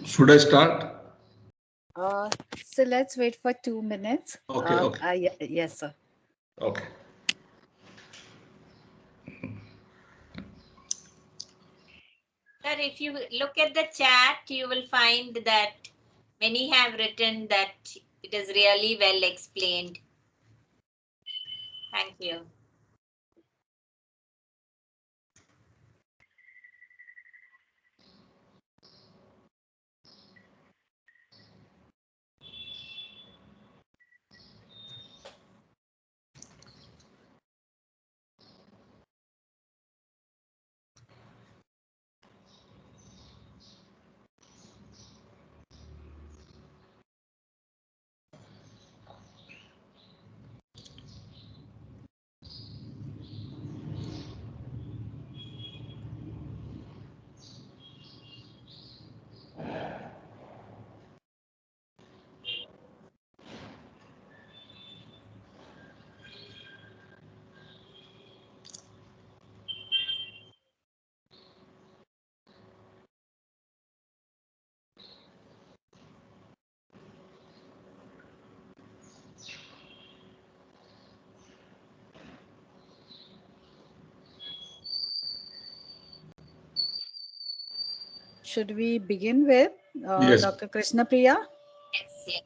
Should I start? So let's wait for 2 minutes. Okay, okay. Yes, sir. Okay. Sir, if you look at the chat, you will find that many have written that it is really well explained. Thank you. Should we begin with Yes. Dr. Krishna Priya? Yes,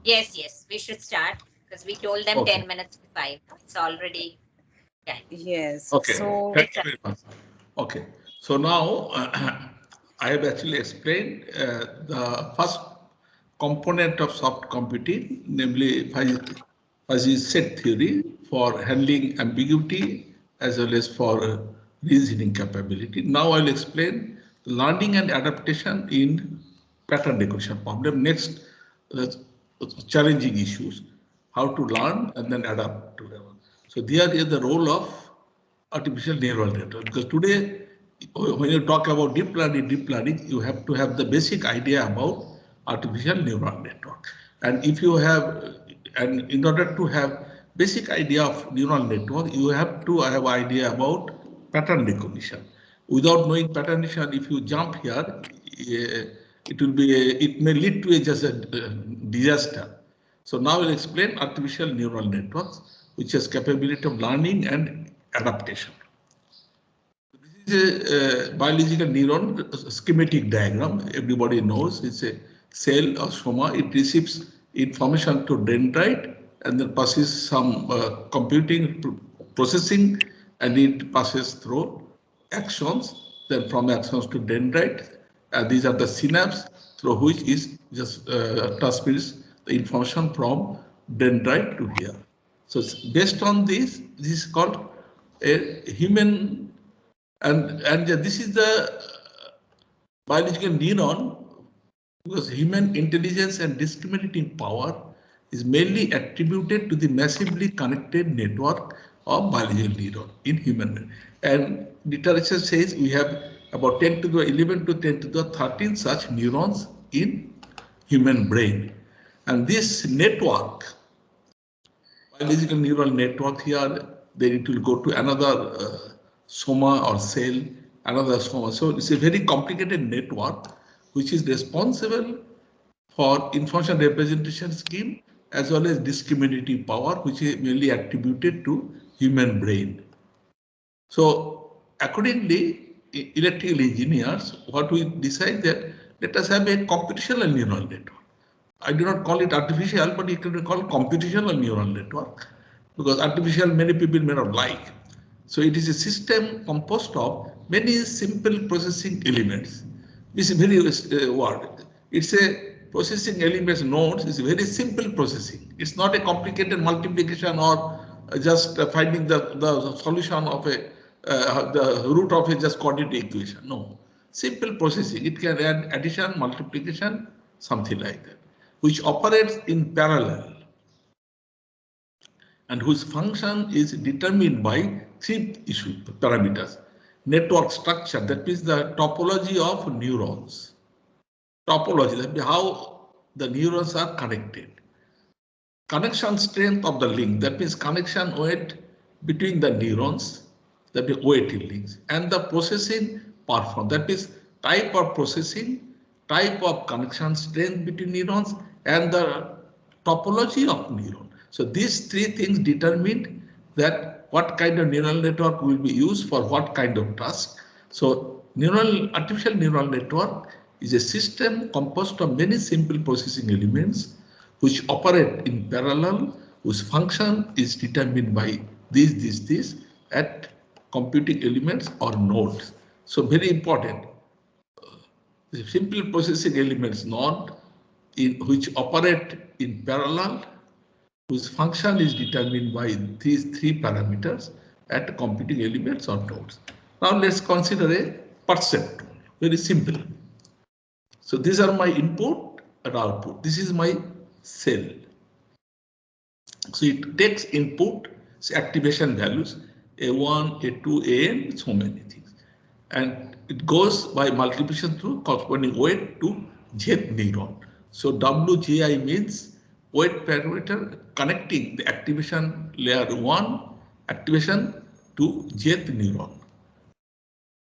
yes. Yes, we should start because we told them Okay. 10 minutes to 5. It's already 10. Yes. Okay. So Thank you very much. Okay. So now I have actually explained the first component of soft computing, namely fuzzy set theory for handling ambiguity as well as for reasoning capability. Now I'll explain learning and adaptation in pattern recognition problem. Next, uh, challenging issues, how to learn and then adapt to them. So there is the role of artificial neural network, because today when you talk about deep learning, you have to have the basic idea about artificial neural network. And if you have, and in order to have basic idea of neural network, you have to have idea about pattern recognition. Without knowing pattern recognition, if you jump here, it may lead to just a disaster. So now we'll explain artificial neural networks, which has capability of learning and adaptation. This is a biological neuron schematic diagram. Everybody knows it's a cell or soma. It receives information to dendrite and then passes some computing processing, and it passes through axons. Then from axons to dendrite, these are the synapse through which is just transmits the information from dendrite to here. So based on this is called a human, and this is the biological neuron, because human intelligence and discriminating power is mainly attributed to the massively connected network of biological neuron in human. And literature says we have about 10 to the 11 to 10 to the 13 such neurons in human brain. And this network, biological neural network here, then it will go to another soma or cell, another soma. So it's a very complicated network which is responsible for information representation scheme as well as discriminative power, which is mainly attributed to human brain. So accordingly, electrical engineers, what we decide that let us have a computational neural network. I do not call it artificial, but you can call it computational neural network, because artificial many people may not like. So it is a system composed of many simple processing elements. This is very word. It's a processing elements nodes. It's a very simple processing. It's not a complicated multiplication or just finding the solution of the root of a just quantity equation. No, simple processing. It can add addition, multiplication, something like that, which operates in parallel and whose function is determined by three parameters. Network structure, that means the topology of neurons. Topology, that means how the neurons are connected. Connection strength of the link, that means connection weight between the neurons, that means weight in links, and the processing performance, that means type of processing, type of connection strength between neurons, and the topology of neuron. So these three things determine that what kind of neural network will be used for what kind of task. So artificial neural network is a system composed of many simple processing elements which operate in parallel, whose function is determined by this at computing elements or nodes. So very important. The simple processing elements node which operate in parallel, whose function is determined by these three parameters at computing elements or nodes. Now let's consider a perceptron. Very simple. So these are my input and output. This is my cell. So it takes input, activation values, A1, A2, AN, so many things. And it goes by multiplication through corresponding weight to jth neuron. So WGI means weight parameter connecting the activation layer 1 activation to jth neuron.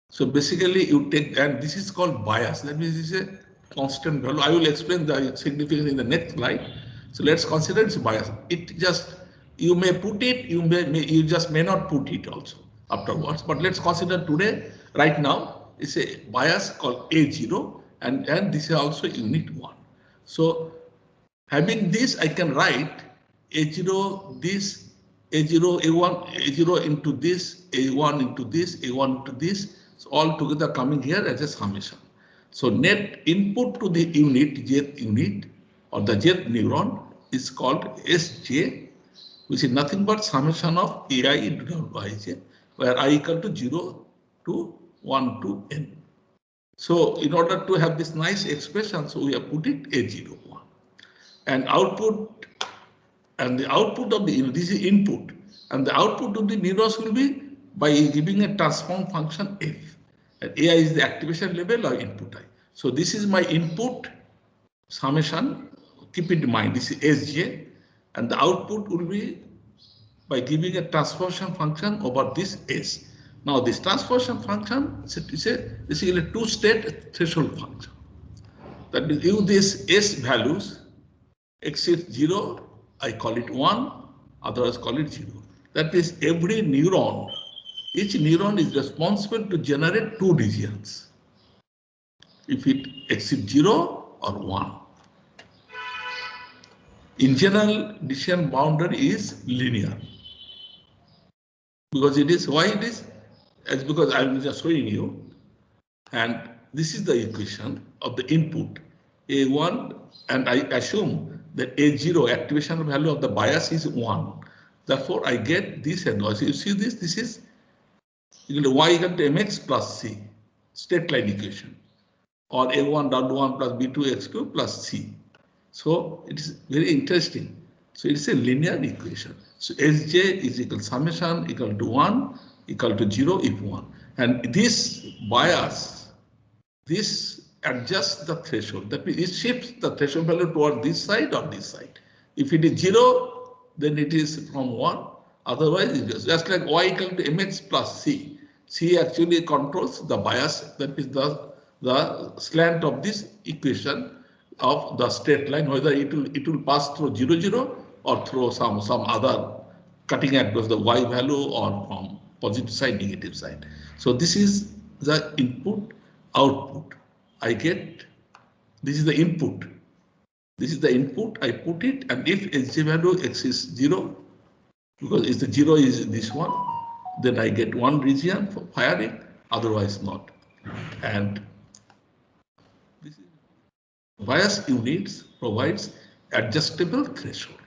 So basically you take, and this is called bias. That means it's a constant value. I will explain the significance in the next slide. So let's consider its bias. It just, you may put it, you just may not put it also afterwards. But let's consider today, right now, it's a bias called A0, and this is also unit 1. So having this, I can write A0, this, A0, A1, A0 into this, A1 into this, A1 into this. So all together coming here as a summation. So net input to the unit, jth unit or the jth neuron is called Sj, which is nothing but summation of Ai into Wij, where I equal to 0 to 1 to n. So in order to have this nice expression, so we have put it A01. And output, and the output of the, this is input, and the output of the neurons will be by giving a transform function f. And AI is the activation level or input I. So this is my input summation. Keep it in mind, this is Sj, and the output will be by giving a transformation function over this S. Now this transformation function is basically a two-state threshold function. That means if this S values exceed 0, I call it 1, otherwise call it 0. That means every neuron, each neuron is responsible to generate two regions. If it exceeds 0 or 1. In general, decision boundary is linear. Because it is, why it is? It's because I'm just showing you. And this is the equation of the input A1, and I assume that A0 activation value of the bias is 1. Therefore, I get this and also you see this, this is equal to y equal to mx plus c, state line equation, or A1 W1 plus B2 x2 plus c. So it is very interesting. So it's a linear equation. So Sj is equal to summation equal to 1 equal to 0 if 1. And this bias, this adjusts the threshold. That means it shifts the threshold value toward this side or this side. If it is 0, then it is from 1. Otherwise, it is just like y equal to mx plus c. C actually controls the bias, that is the slant of this equation of the straight line, whether it will pass through 0, 0 or through some other cutting across the y value or from positive side, negative side. So this is the input output. I get, this is the input. This is the input, I put it, and if Sj value exceeds 0, because if the 0 is this one, then I get one region for firing, otherwise not. And this is bias units provides adjustable threshold.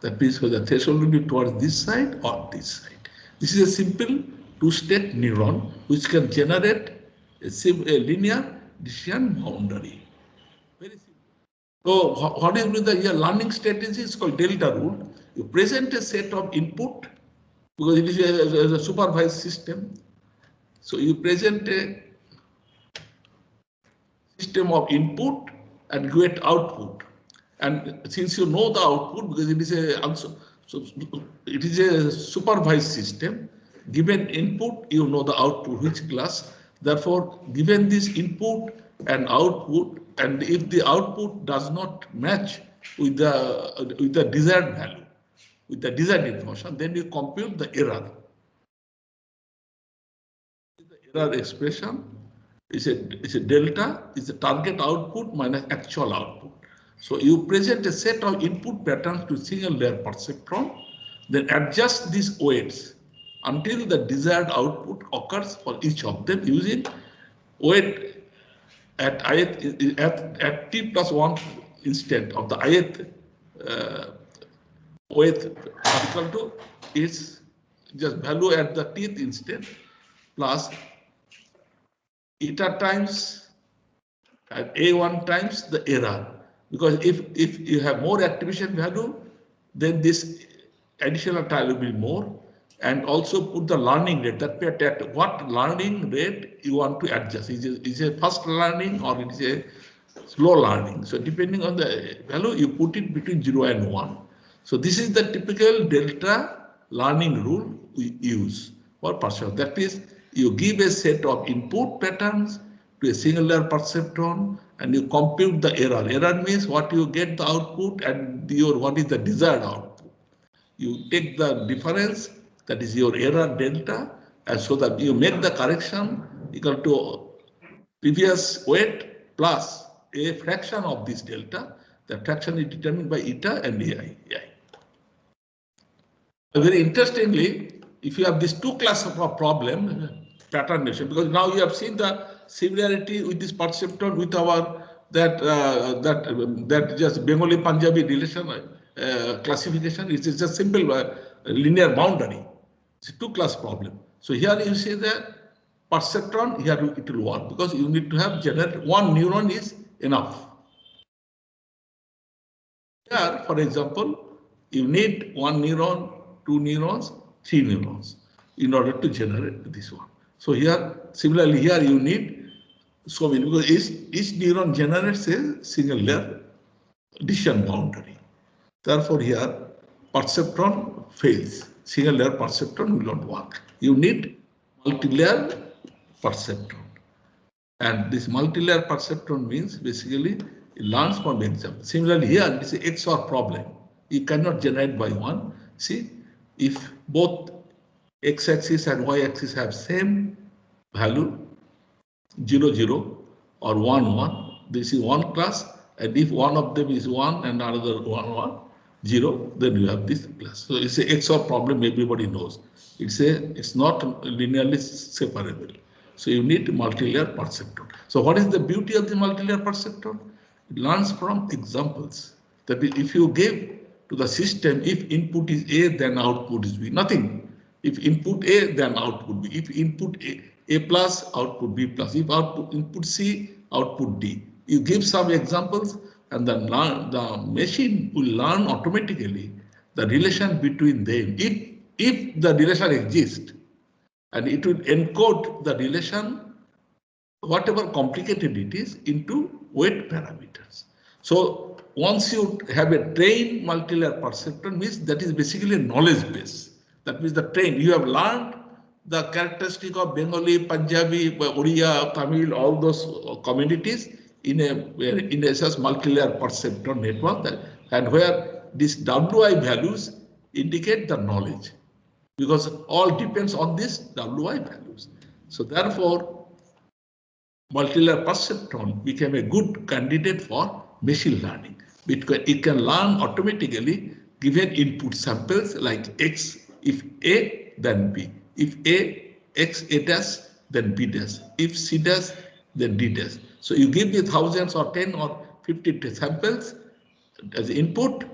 That means whether the threshold will be towards this side or this side. This is a simple two-state neuron which can generate a linear decision boundary. Very simple. So what is the learning strategy? It's called delta rule. You present a set of input because it is a supervised system. So you present a system of input and get output. And since you know the output, because it is a supervised system, given input, you know the output, which class Therefore, given this input and output, and if the output does not match with the desired value, with the desired information, then you compute the error. The error expression is a delta, is the target output minus actual output. So you present a set of input patterns to single layer perceptron, then adjust these weights until the desired output occurs for each of them using weight at t plus 1 instant of the ith weight equal to its just value at the tth instant plus eta times and A1 times the error. Because if you have more activation value, then this additional time will be more. And also put the learning rate, that at what learning rate you want to adjust. Is it fast learning or it is a slow learning? So depending on the value, you put it between 0 and 1. So this is the typical delta learning rule we use for perceptron. That is, you give a set of input patterns to a single layer perceptron and you compute the error. Error means what you get the output and what is the desired output. You take the difference, that is your error delta, and so that you make the correction equal to previous weight plus a fraction of this delta. The fraction is determined by eta and ai. Very interestingly, if you have these two classes of problem, pattern nation, because now you have seen the similarity with this perceptron with our that just Bengali Punjabi relation classification. It is just simple linear boundary. It's a two-class problem. So here you see the perceptron, here it will work because you need to have generate one neuron is enough. Here, for example, you need one neuron, two neurons, three neurons in order to generate this one. So here, similarly, here you need so many because each neuron generates a single layer decision boundary. Therefore, here perceptron fails. Single layer perceptron will not work. You need multi-layer perceptron. And this multi-layer perceptron means basically it learns from example. Similarly, here this is XOR problem. You cannot generate by one. See, if both x-axis and y-axis have same value, 0, 0 or 1, 1, this is one class. And if one of them is 1 and another 1, 1, 0, then you have this class. So it's a XOR problem, everybody knows. It's not linearly separable. So you need multi-layer perceptron. So what is the beauty of the multi-layer perceptron? It learns from examples. That if you give to the system, if input is A, then output is B. Nothing. If input A, then output B. If input A plus, output B plus. If input C, output D. You give some examples and the machine will learn automatically the relation between them. If the relation exists, and it will encode the relation, whatever complicated it is, into weight parameters. So once you have a trained multi-layer perceptron, means that is basically a knowledge base. That means the train, you have learned the characteristic of Bengali, Punjabi, Oriya, Tamil, all those communities in a such multi-layer perceptron network, and where these WI values indicate the knowledge, because all depends on these WI values. So therefore, multi-layer perceptron became a good candidate for machine learning. It can learn automatically given input samples like X, if A, then B. If A, X, A dash, then B dash. If C dash, then D dash. So you give me thousands or 10 or 50 samples as input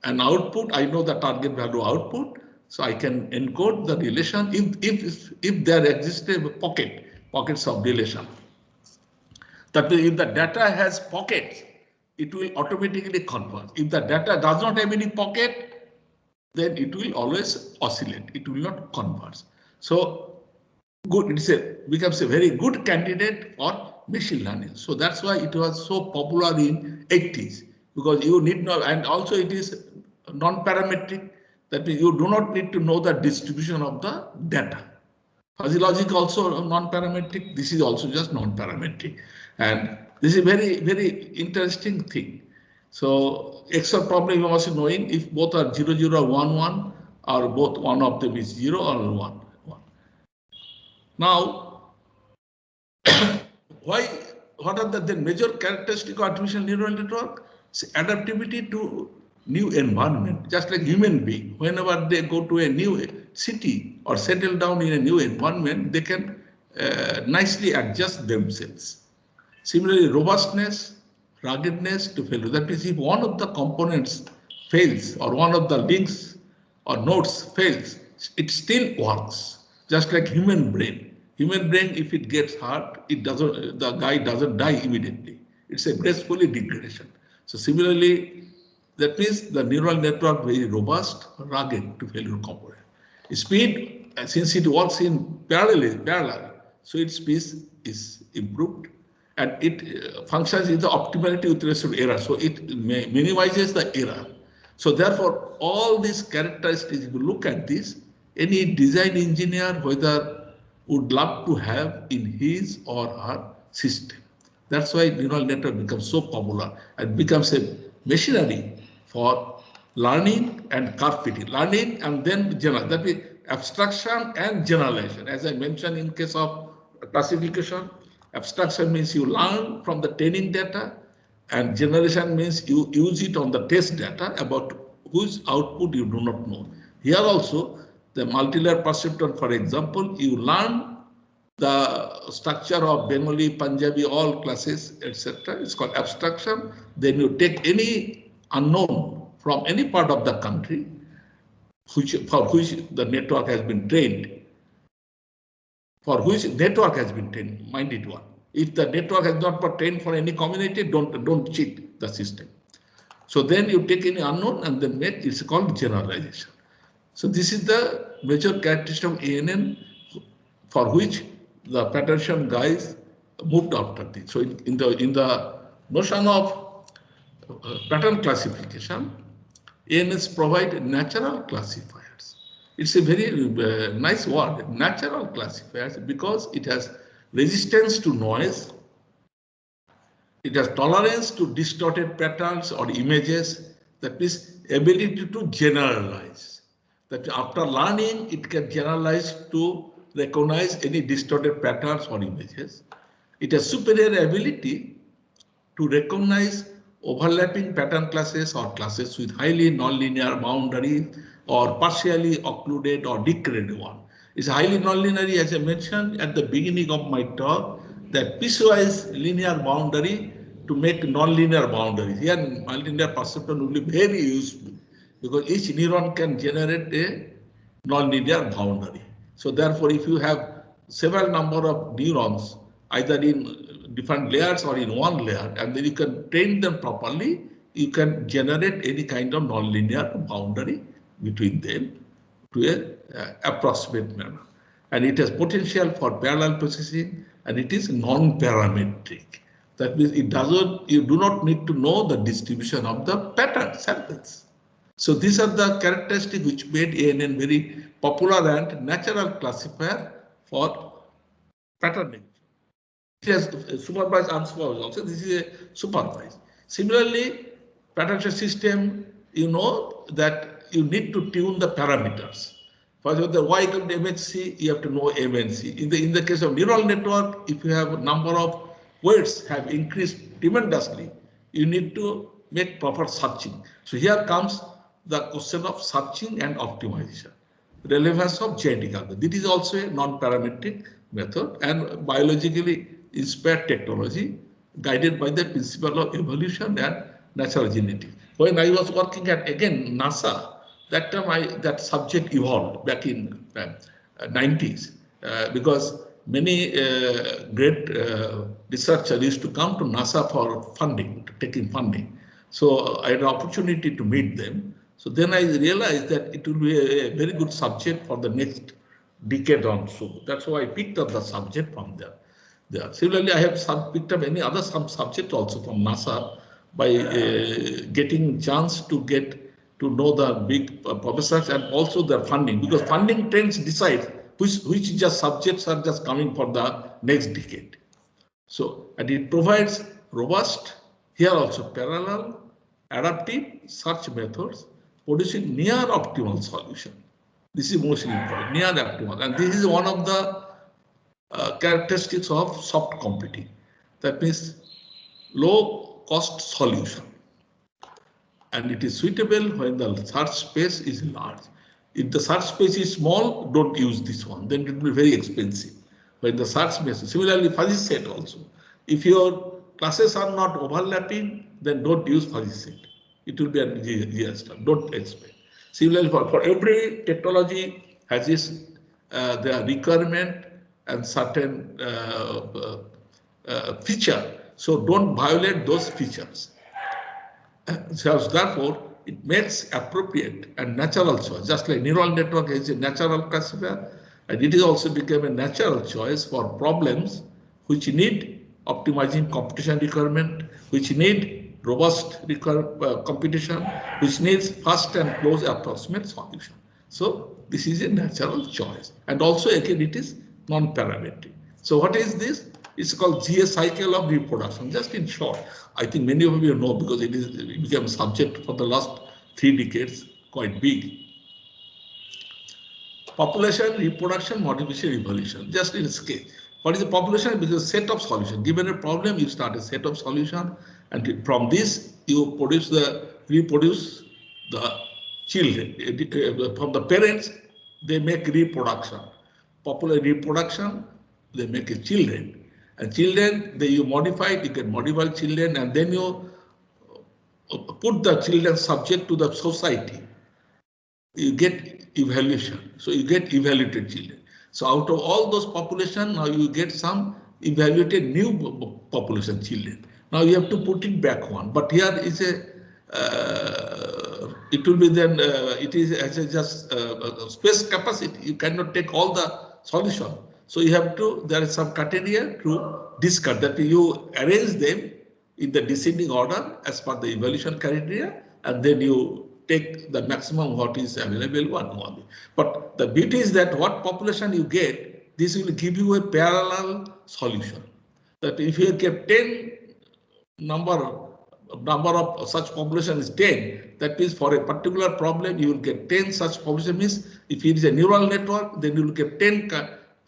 and output. I know the target value output. So I can encode the relation if there exists a pockets of relation. That means if the data has pockets, it will automatically converge. If the data does not have any pocket, then it will always oscillate. It will not converge. So good, becomes a very good candidate for machine learning. So that's why it was so popular in 80s, because you need not, and also it is non-parametric. That means you do not need to know the distribution of the data. Fuzzy logic also non-parametric. This is also just non-parametric. And this is a very, very interesting thing. So XOR problem you must be knowing if both are 0, 0, 1, 1, or both one of them is 0 or 1, 1. Now, what are the major characteristic of artificial neural network? Adaptivity to new environment, just like human being. Whenever they go to a new city or settle down in a new environment, they can nicely adjust themselves. Similarly, robustness, ruggedness to failure. That means if one of the components fails or one of the links or nodes fails, it still works, just like human brain. Human brain, if it gets hurt, the guy doesn't die immediately. It's a gracefully degradation. So similarly, that means the neural network very robust, rugged to failure component. Speed, since it works in parallel, so its speed is improved and it functions in the optimality with respect to error. So it minimizes the error. So therefore, all these characteristics, if you look at this, any design engineer, whether would love to have in his or her system. That's why neural network becomes so popular and becomes a machinery for learning and curve fitting. Learning and then general. That means abstraction and generalization. As I mentioned in case of classification, abstraction means you learn from the training data and generalization means you use it on the test data about whose output you do not know. Here also, the multilayer perceptron, for example, you learn the structure of Bengali, Punjabi, all classes, etc. It's called abstraction. Then you take any unknown from any part of the country for which the network has been trained. Mind it one. If the network has not been trained for any community, don't cheat the system. So then you take any unknown and then make it's called generalization. So this is the major characteristic of ANN for which the Patterson guys moved after this. So in the notion of pattern classification, ANNs provide natural classifiers. It's a very nice word, natural classifiers, because it has resistance to noise, it has tolerance to distorted patterns or images, that means ability to generalize. That after learning, it can generalize to recognize any distorted patterns or images. It has superior ability to recognize overlapping pattern classes or classes with highly nonlinear boundaries or partially occluded or decreed one. It's highly nonlinear, as I mentioned at the beginning of my talk, that piecewise linear boundary to make nonlinear boundaries. Here, nonlinear perceptron will be very useful because each neuron can generate a nonlinear boundary. So therefore, if you have several number of neurons, either in different layers or in one layer, and then you can train them properly, you can generate any kind of nonlinear boundary between them to a approximate manner. And it has potential for parallel processing, and it is non-parametric. That means you do not need to know the distribution of the pattern samples. So these are the characteristics which made ANN very popular and natural classifier for patterning. It has supervised, unsupervised also. This is a supervised. Similarly, pattern system, you know that you need to tune the parameters. For example, the Y equal to MHC, you have to know MNC. In the case of neural network, if you have number of weights have increased tremendously, you need to make proper searching. So here comes the question of searching and optimization. Relevance of genetic algorithm. This is also a non-parametric method and biologically inspired technology guided by the principle of evolution and natural genetics. When I was working at, again, NASA, that time that subject evolved back in 90s because many great researchers used to come to NASA for funding, taking funding. So I had an opportunity to meet them. So then I realized that it will be a very good subject for the next decade or so. That's why I picked up the subject from there. Similarly, I have picked up some subject also from NASA by getting chance to get to know the big professors and also their funding, because funding trends decide which just subjects are just coming for the next decade. So, and it provides robust, here also parallel, adaptive search methods, producing near optimal solution. This is mostly important, near optimal, and this is one of the characteristics of soft computing. That means low cost solution, and it is suitable when the search space is large. If the search space is small, don't use this one, then it will be very expensive. When the search space, similarly fuzzy set also. If your classes are not overlapping, then don't use fuzzy set. It will be a disaster, don't expect. Similarly, for every technology has its their requirement and certain feature. So don't violate those features. So therefore, it makes appropriate and natural choice. Just like neural network is a natural classifier, and it is also become a natural choice for problems which need optimizing computation requirement, which need robust computation, which needs fast and close approximate solution. So this is a natural choice, and also again it is non-parametric. So what is this? It's called GA cycle of reproduction. Just in short, I think many of you know because it became a subject for the last 3 decades, quite big. Population, reproduction, modification, evolution. Just in scale. What is the population? It is a set of solutions. Given a problem, you start a set of solutions, and from this you reproduce the children. From the parents, they make reproduction. Popular reproduction, they make a children. And children, you modify it, you can modify children, and then you put the children subject to the society. You get evaluation. So you get evaluated children. So out of all those population, now you get some evaluated new population children. Now you have to put it back one. But here is a, it will be then, it is as a just space capacity. You cannot take all the solution. So you have to, there is some criteria to discard, that you arrange them in the descending order as per the evaluation criteria, and then you take the maximum what is available one only. But the beauty is that what population you get, this will give you a parallel solution. That if you get 10 number of such population is 10, that means for a particular problem you will get 10 such population. Means if it is a neural network, then you will get 10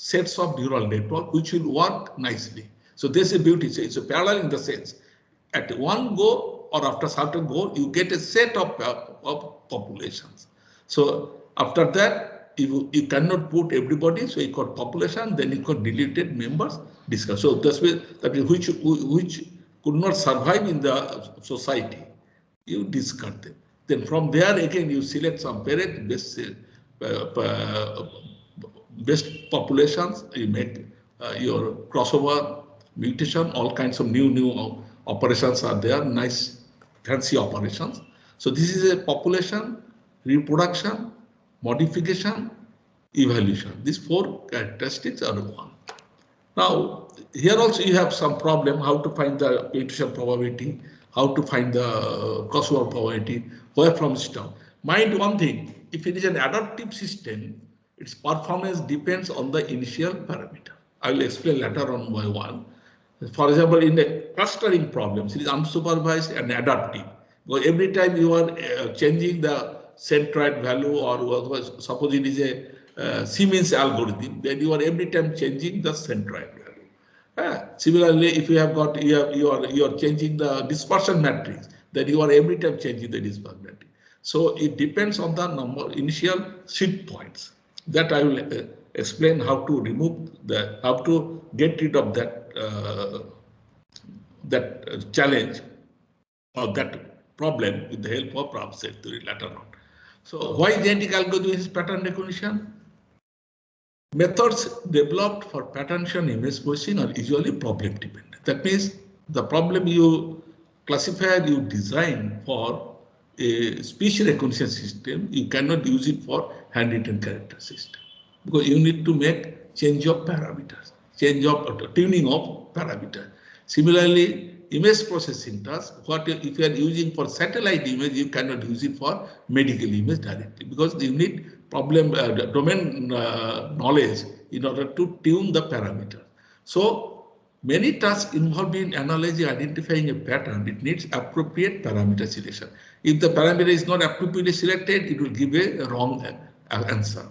sets of neural network which will work nicely. So this is beauty. So it's a parallel in the sense at one go or after certain go, you get a set of populations. So after that, you cannot put everybody. So you got population, then you got deleted members discuss. So that's which could not survive in the society, you discard them. Then from there again you select some parent best populations. You make your crossover, mutation, all kinds of new operations are there. Nice, fancy operations. So this is a population, reproduction, modification, evaluation. These 4 characteristics are one. Now, here also you have some problem, how to find the mutation probability, how to find the crossover probability, where from system. Mind one thing, if it is an adaptive system, its performance depends on the initial parameter. I will explain later on by one. For example, in the clustering problems, it is unsupervised and adaptive. Because every time you are changing the centroid value, or suppose it is a Siemens algorithm, then you are every time changing the centroid value. Similarly, if you have got you are changing the dispersion matrix, then you are every time changing the dispersion matrix. So it depends on the initial seed points. That I will explain how to remove how to get rid of that challenge or that problem with the help of problem set theory later on. So why genetic algorithm is pattern recognition? Methods developed for pattern recognition image processing are usually problem dependent. That means the problem you classify, you design for a speech recognition system, you cannot use it for handwritten character system because you need to make change of parameters, change of tuning of parameters. Similarly, image processing task, if you are using for satellite image, you cannot use it for medical image directly because you need problem domain knowledge in order to tune the parameter. So many tasks involved in analyzing, identifying a pattern. It needs appropriate parameter selection. If the parameter is not appropriately selected, it will give a wrong answer.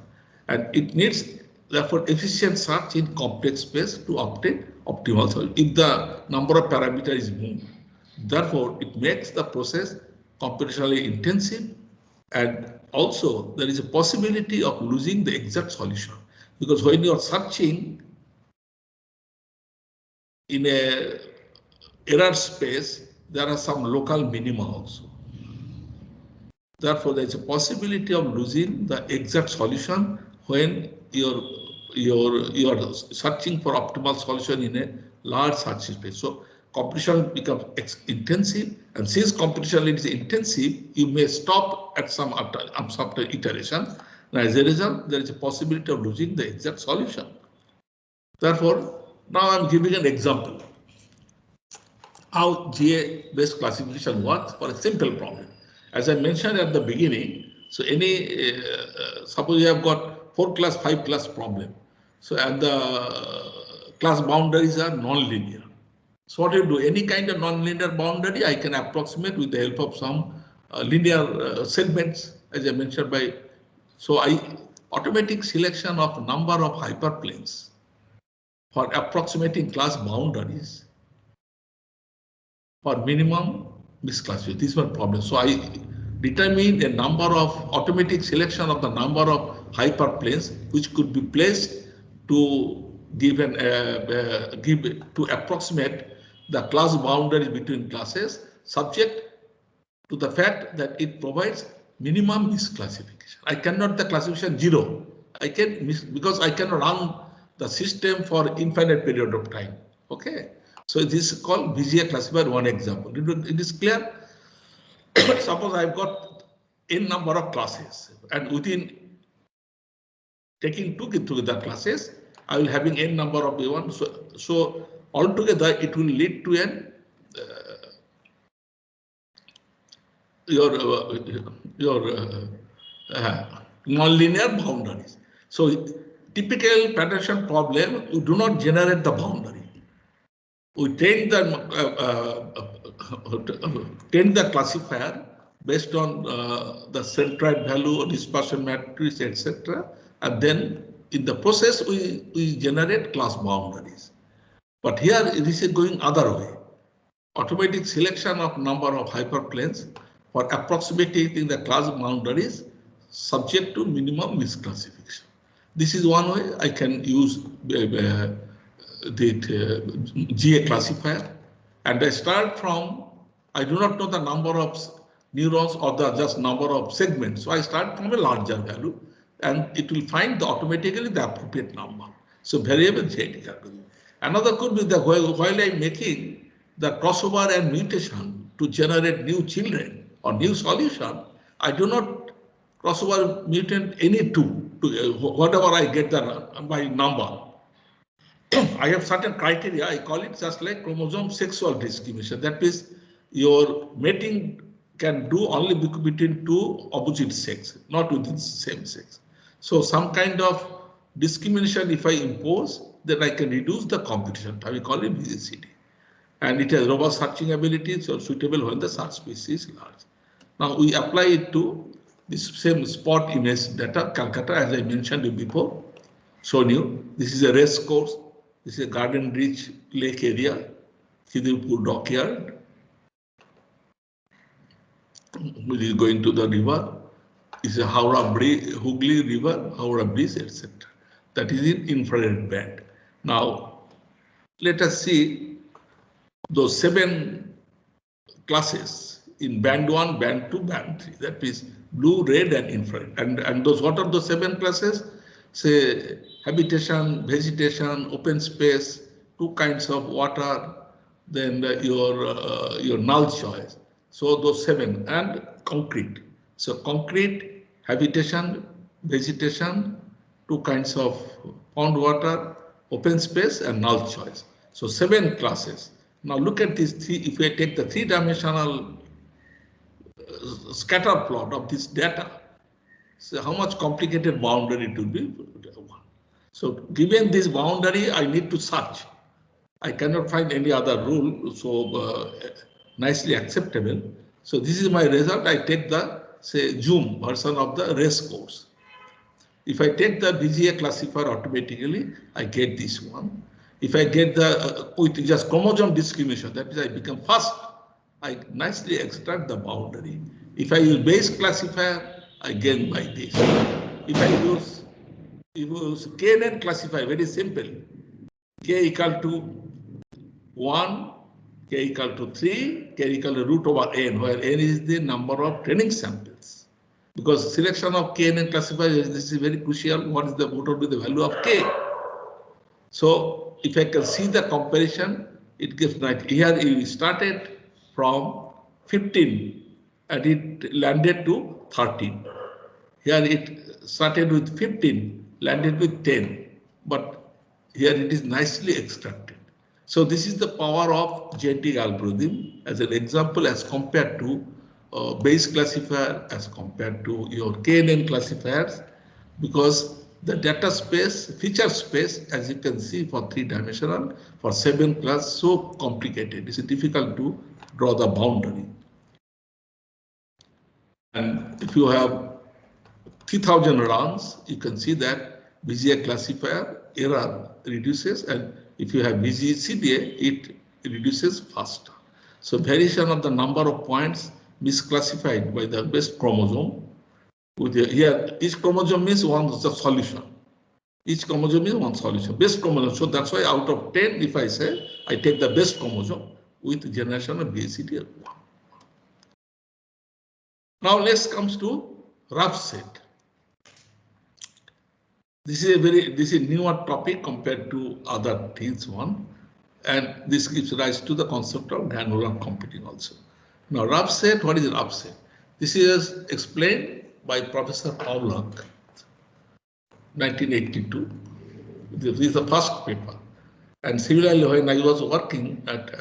And it needs therefore efficient search in complex space to obtain optimal solution. If the number of parameters is moved, therefore it makes the process computationally intensive, and also there is a possibility of losing the exact solution, because when you are searching in a error space, there are some local minima also. Therefore, there is a possibility of losing the exact solution when you are searching for optimal solution in a large search space. So competition becomes intensive, and since competition is intensive, you may stop at some after iteration. And as a result, there is a possibility of losing the exact solution. Therefore, now I'm giving an example how GA-based classification works for a simple problem. As I mentioned at the beginning, so any suppose you have got 4 class, 5 class problem. So and the class boundaries are non-linear. So what do you do? Any kind of non-linear boundary I can approximate with the help of some linear segments, as I mentioned by. So automatic selection of number of hyperplanes for approximating class boundaries for minimum misclassification. This is one problem. So I determine a number of automatic selection of the number of hyperplanes which could be placed to give to approximate the class boundaries between classes, subject to the fact that it provides minimum misclassification. I cannot the classification 0. I can because I can run the system for infinite period of time. Okay. So this is called VGA classifier, one example. It is clear. Suppose I've got n number of classes, and within taking two together classes, I will having n number of one. So altogether it will lead to an non-linear boundaries. So typical pattern problem, you do not generate the boundary. We train the classifier based on the centroid value, dispersion matrix, etc. And then in the process, we generate class boundaries. But here this is going other way. Automatic selection of number of hyperplanes for approximating the class boundaries subject to minimum misclassification. This is one way I can use the GA classifier, and I start from, I do not know the number of neurons or the just number of segments. So I start from a larger value, and it will find automatically the appropriate number. So variable Z. Another could be the while I'm making the crossover and mutation to generate new children or new solution, I do not crossover mutant any two to whatever I get by number. I have certain criteria, I call it just like chromosome sexual discrimination. That means your mating can do only between two opposite sex, not within the same sex. So some kind of discrimination if I impose, then I can reduce the competition. We call it VGCD. And it has robust searching ability, so suitable when the search space is large. Now we apply it to this same spot image data, Calcutta, as I mentioned before, shown you. This is a race course. This is a Garden Reach Lake area, Khidrpur Dockyard, which is going to the river. This is a Howrah Bridge, Hooghly River, Howrah Bridge, etc. That is in infrared band. Now, let us see those 7 classes in band 1, band 2, band 3. That is blue, red, and infrared. And those, what are the 7 classes? Say habitation, vegetation, open space, 2 kinds of water, then your null choice. So those 7 and concrete. So concrete, habitation, vegetation, 2 kinds of pond water, open space, and null choice. So 7 classes. Now look at these 3. If we take the 3-dimensional scatter plot of this data, So how much complicated boundary it will be? So given this boundary, I need to search. I cannot find any other rule so nicely acceptable. So this is my result. I take the, say, Zoom version of the race course. If I take the BGA classifier automatically, I get this one. If I get the with just chromosome discrimination, that is, I become first, I nicely extract the boundary. If I use Bayes classifier, I gain by this. If I use KNN classifier, very simple. K equal to 1, K equal to 3, K equal to root over n, where n is the number of training samples. Because selection of KNN classifier, this is very crucial. What is the, what will be the value of K? So if I can see the comparison, it gives like here we started from 15 and it landed to 13. Here it started with 15, landed with 10, but here it is nicely extracted. So this is the power of genetic algorithm as an example as compared to Bayes classifier, as compared to your KNN classifiers, because the data space, feature space, as you can see for 3-dimensional, for 7 class, so complicated. It's difficult to draw the boundary. And if you have 3000 runs, you can see that BGA classifier error reduces, and if you have BGCDA, it reduces faster. So variation of the number of points misclassified by the best chromosome. With here, each chromosome means one is the solution. Each chromosome is one solution, best chromosome. So that's why out of 10, if I say, I take the best chromosome with generation of BCD. Now let's comes to rough set. This is a newer topic compared to other things one, and this gives rise to the concept of granular computing also. Now rough set, what is rough set? This is explained by Professor Pawlak, 1982. This is the first paper. And similarly, when I was working at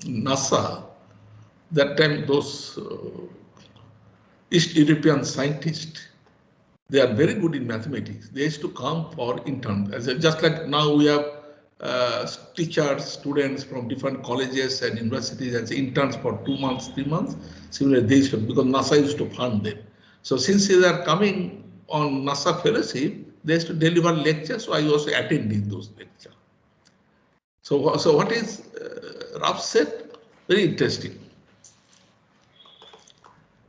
NASA, that time those East European scientists, they are very good in mathematics. They used to come for intern. Just like now we have teachers, students from different colleges and universities as interns for 2 months, 3 months. Similarly, they used to, because NASA used to fund them. So since they are coming on NASA fellowship, they used to deliver lectures. So I was attending those lectures. So what is rough set? Very interesting.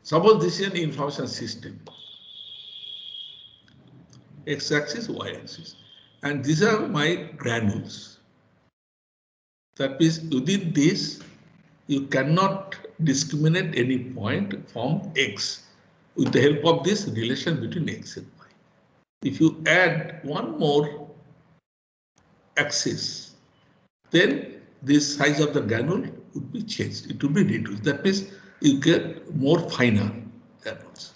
Suppose this is an information system. X-axis, Y-axis, and these are my granules. That means within this, you cannot discriminate any point from X with the help of this relation between X and Y. If you add one more axis, then this size of the granule would be changed. It will be reduced. That means you get more finer granules.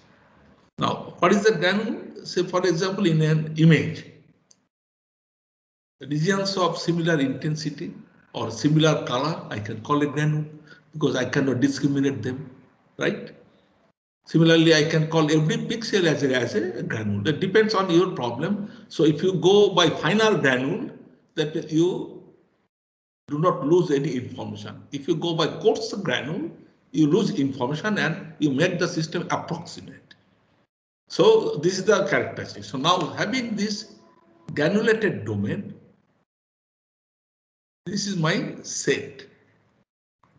Now, what is the granule? Say, for example, in an image, regions of similar intensity or similar color, I can call a granule because I cannot discriminate them, right? Similarly, I can call every pixel as a granule. That depends on your problem. So if you go by finer granule, that you do not lose any information. If you go by coarse granule, you lose information and you make the system approximate. So this is the characteristic. So now having this granulated domain, this is my set,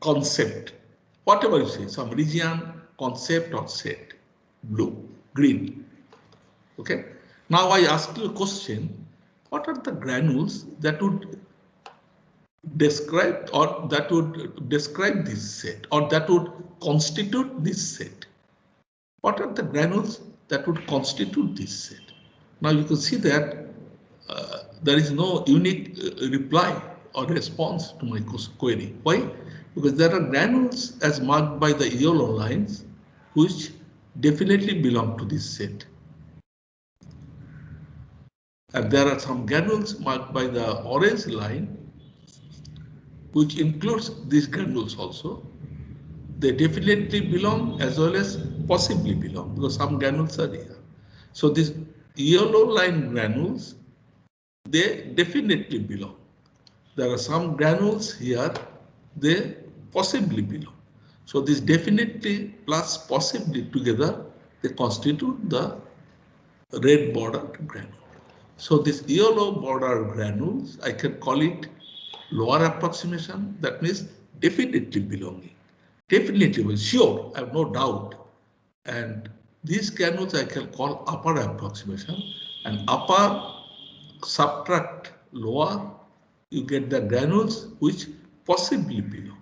concept, whatever you say, some region, concept or set, blue, green. Okay. Now I ask you a question, what are the granules that would describe this set or that would constitute this set? What are the granules that would constitute this set? Now you can see that there is no unique reply or response to my query. Why? Because there are granules as marked by the yellow lines which definitely belong to this set. And there are some granules marked by the orange line which includes these granules also. They definitely belong as well as possibly belong because some granules are here. So these yellow line granules, they definitely belong. There are some granules here, they possibly belong. So this definitely plus possibly together, they constitute the red border granule. So this yellow border granules, I can call it lower approximation. That means definitely belonging. Definitely, sure, I have no doubt. And these granules I can call upper approximation, and upper subtract lower, you get the granules which possibly belong.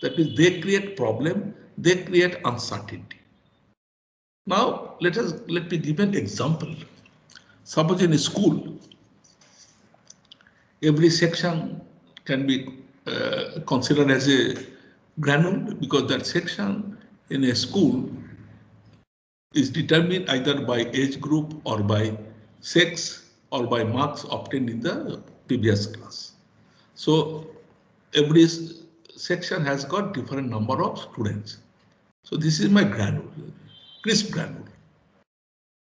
That means they create problem, they create uncertainty. Now let me give an example. Suppose in a school, every section can be considered as a granule because that section in a school is determined either by age group or by sex or by marks obtained in the previous class. So every section has got different number of students. So this is my granule, crisp granule,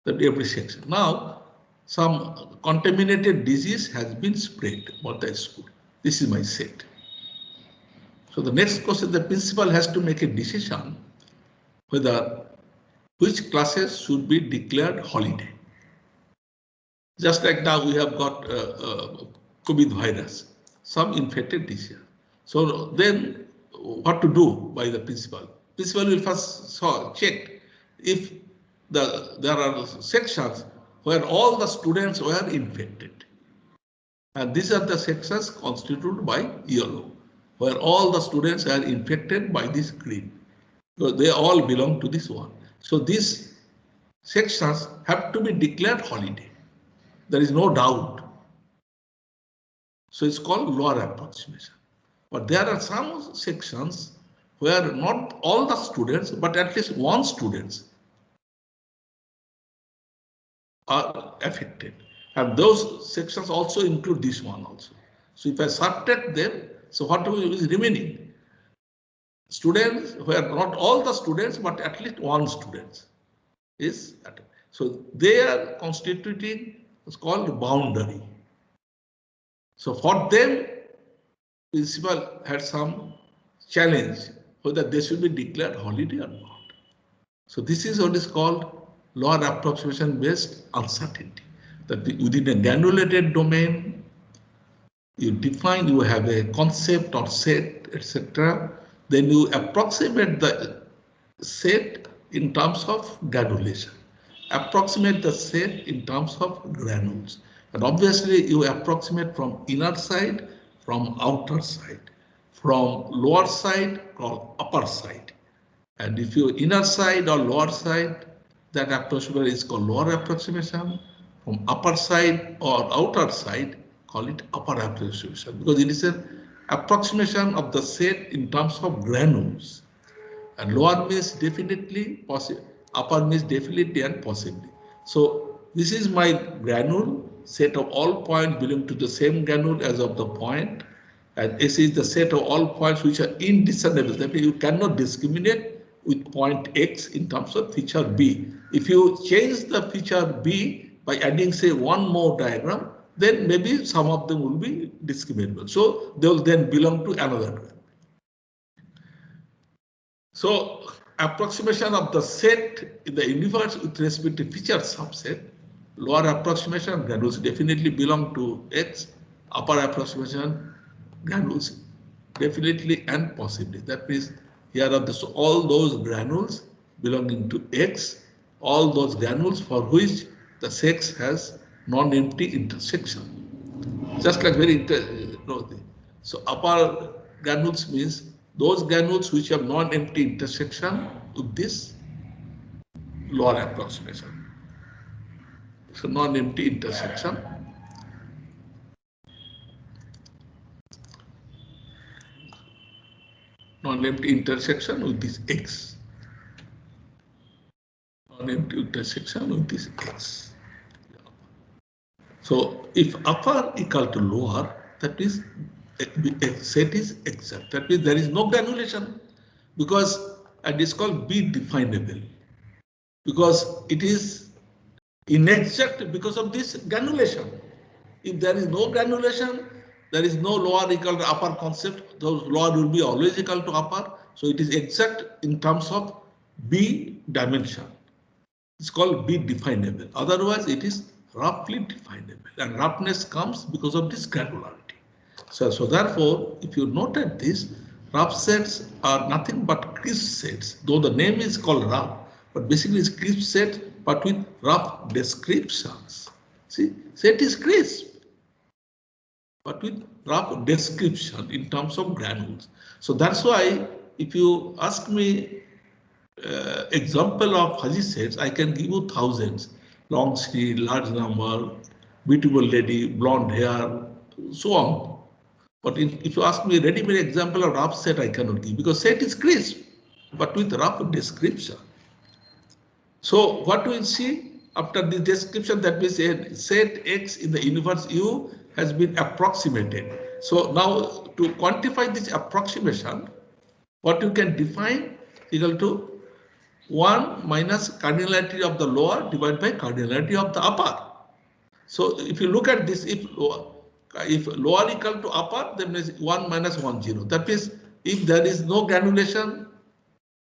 that every section. Now some contaminated disease has been spread about the school. This is my set. So the next question, the principal has to make a decision whether which classes should be declared holiday. Just like now we have got COVID virus, some infected this year. So then what to do by the principal? Principal will first check if there are sections where all the students were infected. And these are the sections constituted by yellow, where all the students are infected by this green. So they all belong to this one. So these sections have to be declared holiday. There is no doubt. So it's called lower approximation. But there are some sections where not all the students, but at least one students are affected. And those sections also include this one also. So if I subtract them, so what is remaining? Students where not all the students, but at least one student is at. So they are constituting, it's called boundary. So for them, principal had some challenge whether they should be declared holiday or not. So this is what is called lower approximation based uncertainty. That within a granulated domain, you define, you have a concept or set, etc. Then you approximate the set in terms of granulation. Approximate the set in terms of granules. And obviously you approximate from inner side, from outer side, from lower side or upper side. And if you inner side or lower side, that approximation is called lower approximation. From upper side or outer side, call it upper approximation, because it is an approximation of the set in terms of granules. And lower means definitely, upper means definitely and possibly. So this is my granule set of all points belong to the same granule as of the point, and S is the set of all points which are indiscernible. That means you cannot discriminate with point X in terms of feature B. If you change the feature B by adding, say, one more diagram, then maybe some of them will be discriminable. So they will then belong to another granule. So approximation of the set in the universe with respect to feature subset, lower approximation granules definitely belong to X, upper approximation granules definitely and possibly. That means here are so all those granules belonging to X, all those granules for which the sex has non-empty intersection. Just like so upper granules means those granules which have non-empty intersection with this lower approximation. So non-empty intersection. Non-empty intersection with this X. Non-empty intersection with this X. So if upper equal to lower, that is set is exact. That means there is no granulation, because it is called B definable, because it is inexact because of this granulation. If there is no granulation, there is no lower equal to upper concept. Those lower will be always equal to upper. So it is exact in terms of B dimension. It's called B definable. Otherwise, it is roughly definable. And roughness comes because of this granularity. So therefore, if you noted this, rough sets are nothing but crisp sets. Though the name is called rough, but basically it's crisp set, but with rough descriptions. See, set is crisp, but with rough description in terms of granules. So that's why if you ask me example of fuzzy sets, I can give you thousands. Long sleeve, large number, beautiful lady, blonde hair, so on. But if you ask me a ready-made example of rough set, I cannot give because set is crisp, but with rough description. So what we see after this description, that means a set X in the universe U has been approximated. So now to quantify this approximation, what you can define equal to 1 minus cardinality of the lower divided by cardinality of the upper. So if you look at this, if lower equal to upper, then is 1 minus 1, 0. That means if there is no granulation,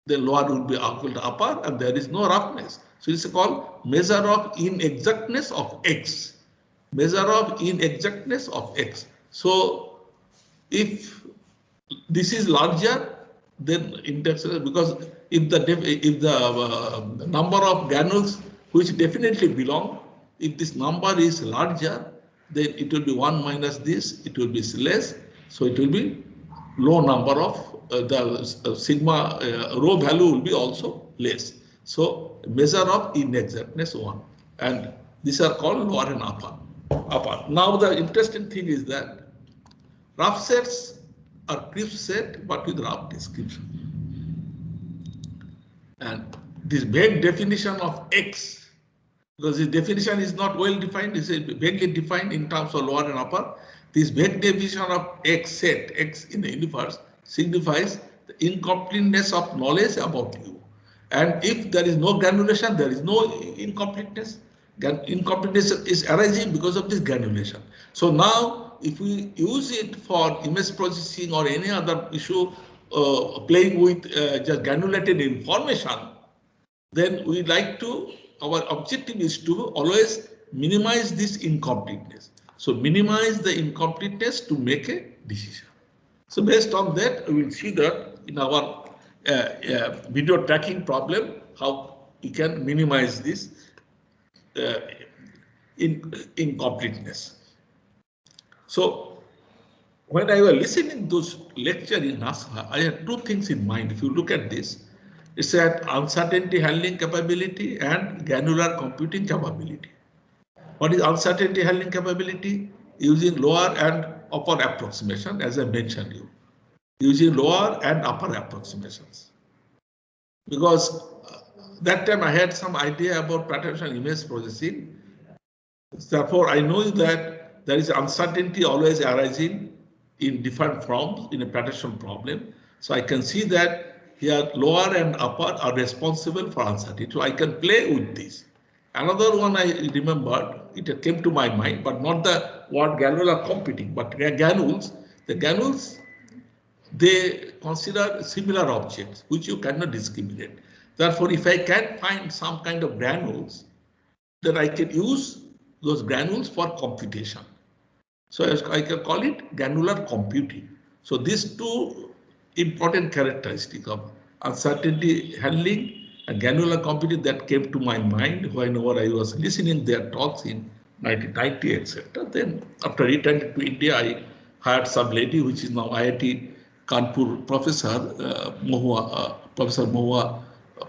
then lower will be equal to upper and there is no roughness. So it's called measure of inexactness of X. Measure of inexactness of X. So if this is larger, then index, because if the number of granules which definitely belong, if this number is larger, then it will be 1 minus this, it will be less, so it will be low number of the sigma rho value will be also less. So measure of inexactness 1, and these are called lower and upper. Now the interesting thing is that rough sets are crisp set but with rough description. And this vague definition of X, because the definition is not well defined, it's vaguely defined in terms of lower and upper. This vague definition of X set, X in the universe, signifies the incompleteness of knowledge about you. And if there is no granulation, there is no incompleteness. Incompleteness is arising because of this granulation. So now, if we use it for image processing or any other issue, playing with just granulated information, then we like to, our objective is to always minimize this incompleteness. So minimize the incompleteness to make a decision. So based on that, we will see that in our video tracking problem, how we can minimize this incompleteness. So when I was listening to those lecture in NASA, I had two things in mind. If you look at this, it said uncertainty handling capability and granular computing capability. What is uncertainty handling capability? Using lower and upper approximation, as I mentioned you. Using lower and upper approximations. Because that time I had some idea about pattern and image processing. Therefore, I know that there is uncertainty always arising in different forms in a pattern problem. So I can see that here lower and upper are responsible for uncertainty. So I can play with this. Another one I remembered, it came to my mind, but not the word granular computing, but granules. The granules, they consider similar objects which you cannot discriminate. Therefore, if I can find some kind of granules, then I can use those granules for computation. So I can call it granular computing. So these two important characteristics of uncertainty handling and granular computing that came to my mind whenever I was listening their talks in 1990, etc. Then after returning to India, I hired some lady which is now IIT Kanpur professor, Professor Mohua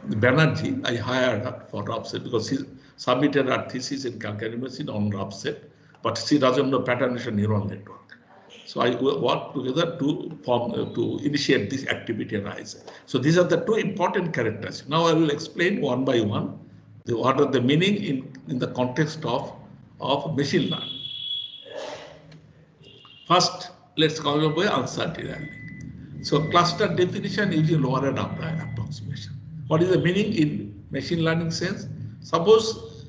Banerjee. I hired her for RAPSET because she submitted her thesis in Calcutta University on RAPSET, but she doesn't know pattern neural network. So I worked together to form to initiate this activity rise. So these are the two important characters. Now I will explain one by one what are the meaning in the context of machine learning. First, let's come up with uncertainty handling. So cluster definition using lower and upper approximation. What is the meaning in machine learning sense? Suppose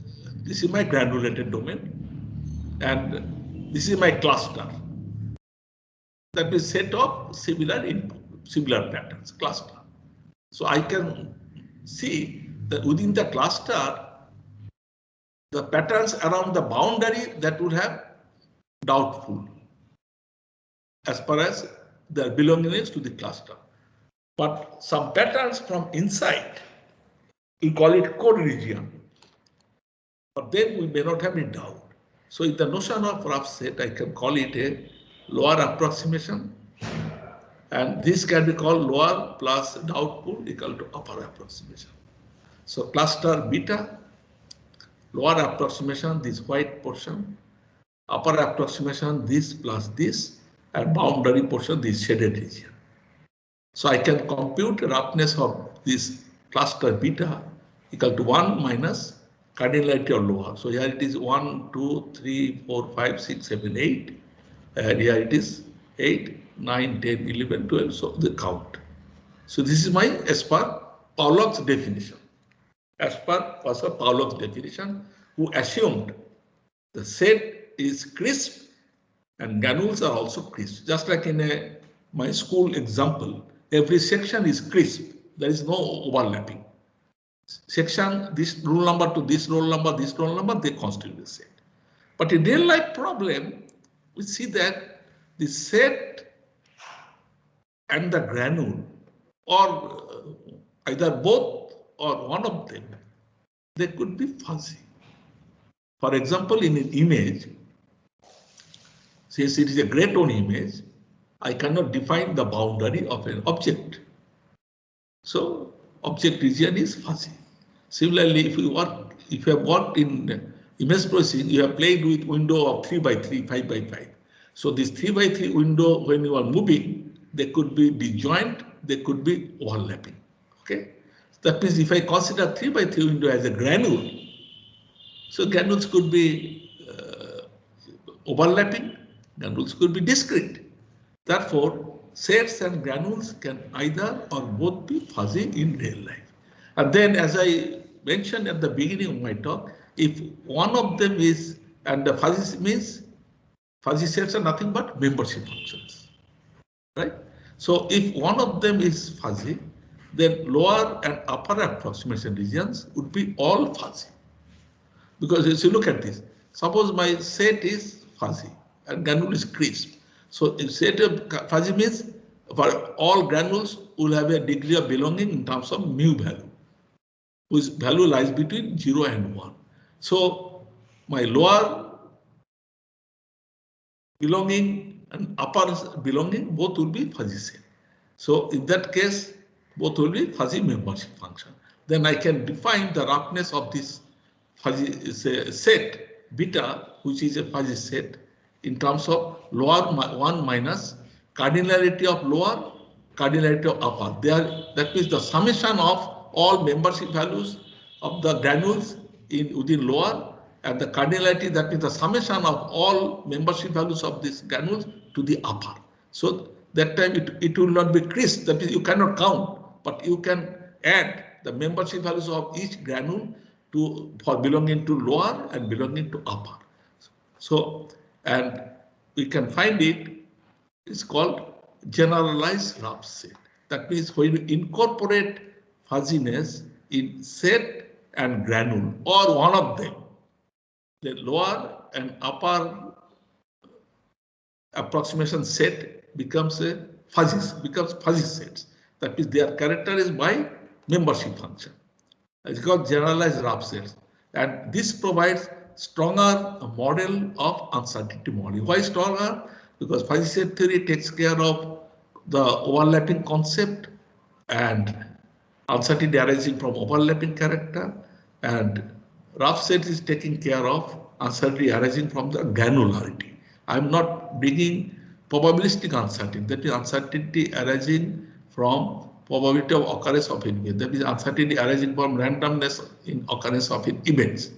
This is my granulated domain, and this is my cluster. That is set of similar patterns, cluster. So I can see that within the cluster, the patterns around the boundary that would have doubtful as far as their belongingness to the cluster. But some patterns from inside, we call it code region. But then we may not have any doubt. So in the notion of rough set, I can call it a lower approximation. And this can be called lower plus doubtful equal to upper approximation. So cluster beta, lower approximation, this white portion, upper approximation, this plus this, and boundary portion, this shaded region. So I can compute roughness of this cluster beta equal to 1 minus cardinality of lower. So here it is 1, 2, 3, 4, 5, 6, 7, 8. And here it is 8, 9, 10, 11, 12. So the count. So this is my as per Pawlow's definition. As per Professor Pawlow's definition, who assumed the set is crisp and granules are also crisp. Just like in my school example, every section is crisp. There is no overlapping. Section, this roll number to this roll number, they constitute the set. But in real life problem, we see that the set and the granule, or either both or one of them, they could be fuzzy. For example, in an image, since it is a gray tone image, I cannot define the boundary of an object. So object region is fuzzy. Similarly, if you have worked in image processing, you have played with window of 3 by 3, 5 by 5. So this 3 by 3 window, when you are moving, they could be disjoint, they could be overlapping. Okay, that means if I consider 3 by 3 window as a granule, so granules could be overlapping, granules could be discrete. Therefore, sets and granules can either or both be fuzzy in real life. And then, as I mentioned at the beginning of my talk, if one of them is, and the fuzzy means fuzzy sets are nothing but membership functions, right? So if one of them is fuzzy, then lower and upper approximation regions would be all fuzzy. Because if you look at this, suppose my set is fuzzy and granule is crisp. So if set of fuzzy means for all granules will have a degree of belonging in terms of mu value, whose value lies between 0 and 1. So my lower belonging and upper belonging both will be fuzzy set. So in that case, both will be fuzzy membership function. Then I can define the roughness of this fuzzy set beta, which is a fuzzy set, in terms of lower 1 minus cardinality of lower, cardinality of upper. That means the summation of all membership values of the granules within lower, and the cardinality, that means the summation of all membership values of these granules to the upper. So that time it will not be crisp, that means you cannot count, but you can add the membership values of each granule for belonging to lower and belonging to upper. So, and we can find it's called generalized rough set. That means when you incorporate fuzziness in set and granule or one of them, the lower and upper approximation set becomes fuzzy sets. That means their character is by membership function. It's called generalized rough sets, and this provides stronger model of uncertainty model. Why stronger? Because fuzzy set theory takes care of the overlapping concept and uncertainty arising from overlapping character, and rough set is taking care of uncertainty arising from the granularity. I'm not bringing probabilistic uncertainty, that is uncertainty arising from probability of occurrence of an event, that is uncertainty arising from randomness in occurrence of events.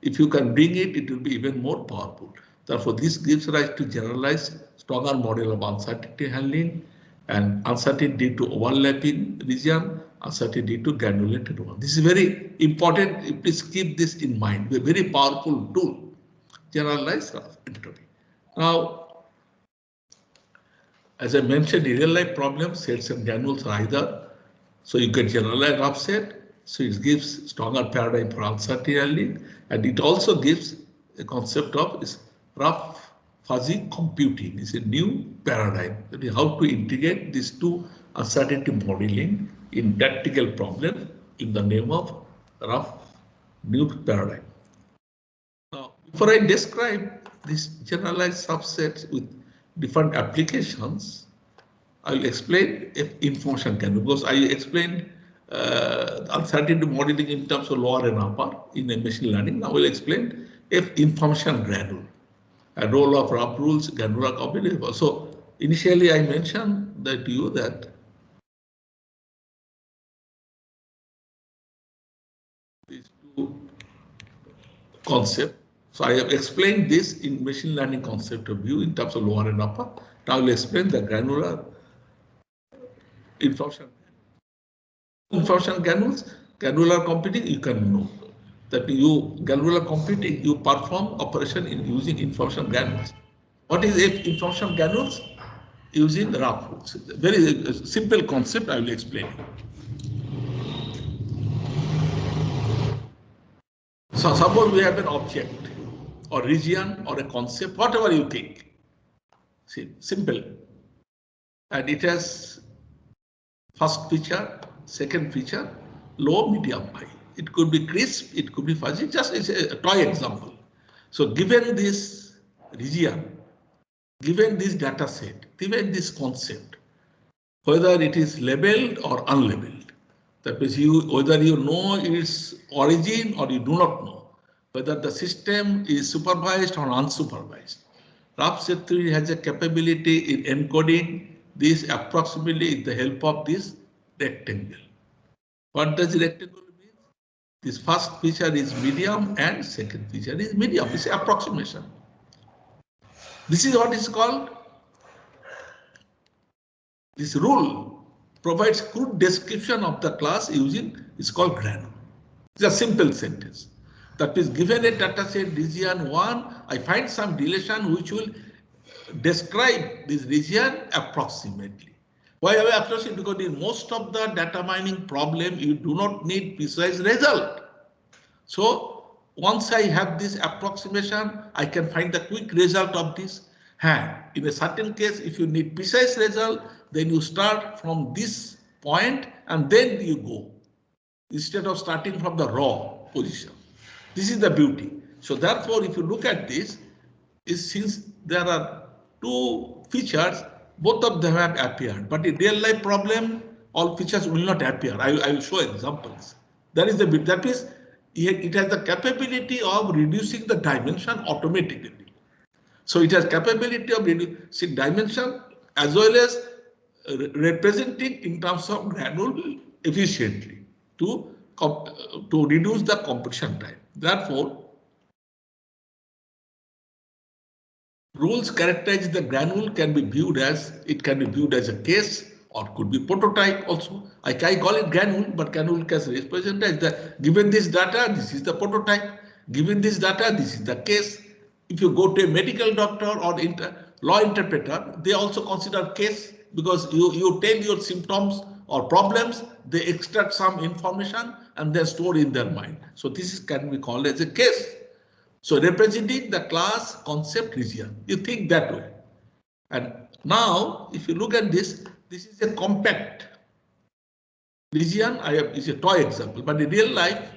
If you can bring it, it will be even more powerful. Therefore, this gives rise to generalized, stronger model of uncertainty handling, and uncertainty due to overlapping region, uncertainty to granulated one. This is very important. Please keep this in mind. A very powerful tool, generalized entropy. Now, as I mentioned, in real life problems, sets and granules are either. So you get generalized rough set. So it gives stronger paradigm for uncertainty, and it also gives a concept of is rough fuzzy computing. It's a new paradigm. That is how to integrate these two uncertainty modeling in practical problem in the name of rough new paradigm. Now, before I describe these generalized subsets with different applications, I will explain information granule, because I explained uncertainty modeling in terms of lower and upper in a machine learning. Now I will explain information granule, a role of rough rules, granular combination. So initially I mentioned that you that these two concepts. So I have explained this in machine learning concept of view in terms of lower and upper. Now I will explain the granular information granules. Granular computing, you can know that granular computing, you perform operation in using information granules. What is information granules? Using rough rules. Very simple concept, I will explain. So suppose we have an object or region or a concept, whatever you think. See, simple. And it has first feature, second feature, low, medium, high. It could be crisp, it could be fuzzy, just as a toy example. So given this region, given this data set, given this concept, whether it is labeled or unlabeled, that means whether you know its origin or you do not know, whether the system is supervised or unsupervised. Rough set theory has a capability in encoding this approximately with the help of this rectangle. What does rectangle mean? This first feature is medium and second feature is medium. It's approximation. This is what is called. This rule provides crude description of the class using, it's called granule. It's a simple sentence. That is, given a data set region 1, I find some relation which will describe this region approximately. Why are we approaching? Because in most of the data mining problem, you do not need precise result. So once I have this approximation, I can find the quick result of this. In a certain case, if you need precise result, then you start from this point and then you go, instead of starting from the raw position. This is the beauty. So therefore, if you look at this, since there are two features, both of them have appeared, but in real life problem, all features will not appear. I will show examples. That is the bit. That is, it has the capability of reducing the dimension automatically. So it has capability of reducing dimension as well as representing in terms of granule efficiently to reduce the computation time. Therefore, rules characterize the granule can be viewed as, it can be viewed as a case or could be prototype also. I call it granule, but granule can represent as the, given this data, this is the prototype. Given this data, this is the case. If you go to a medical doctor or law interpreter, they also consider case, because you tell your symptoms or problems, they extract some information and they store in their mind. So this can be called as a case. So representing the class concept region, you think that way. And now, if you look at this, this is a compact region. It's a toy example, but in real life,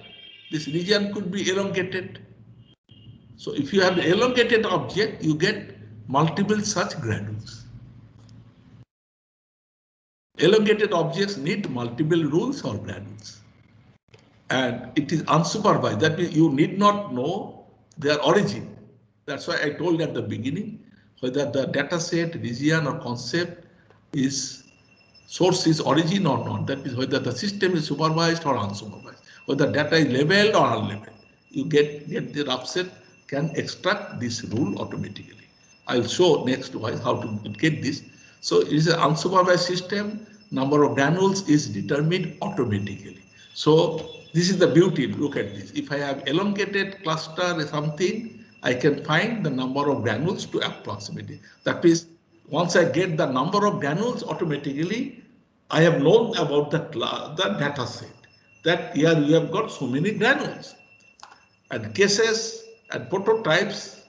this region could be elongated. So if you have the elongated object, you get multiple such granules. Elongated objects need multiple rules or granules. And it is unsupervised. That means you need not know their origin. That's why I told at the beginning, whether the data set, region or concept is source is origin or not. That is whether the system is supervised or unsupervised. Whether data is labeled or unlabeled. You get the rough set can extract this rule automatically. I'll show next wise how to get this. So it is an unsupervised system. number of granules is determined automatically. So this is the beauty. Look at this. If I have elongated cluster or something, I can find the number of granules to approximately. That means once I get the number of granules automatically, I have known about the data set. That here we have got so many granules. And cases and prototypes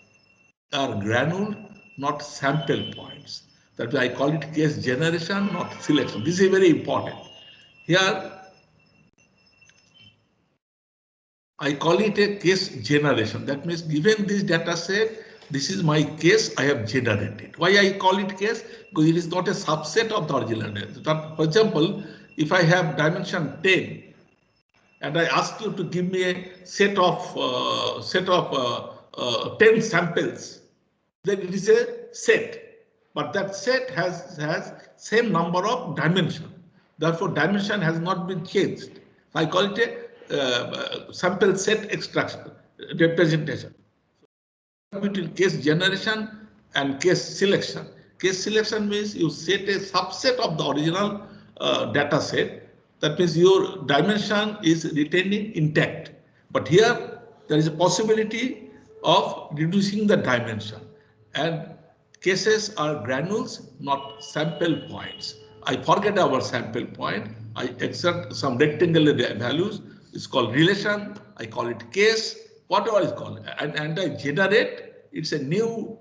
are granule, not sample points. That I call it case generation, not selection. This is very important. Here, I call it a case generation. That means given this data set, this is my case I have generated. Why I call it case? Because it is not a subset of the original data. For example, if I have dimension 10, and I ask you to give me a set of 10 samples, then it is a set. But that set has same number of dimension. Therefore, dimension has not been changed. I call it a sample set extraction representation. Between case generation and case selection. Case selection means you set a subset of the original data set. That means your dimension is retaining intact. But here there is a possibility of reducing the dimension. And cases are granules, not sample points. I forget our sample point. I exert some rectangular values. It's called relation. I call it case, whatever is called. And I generate, it's a new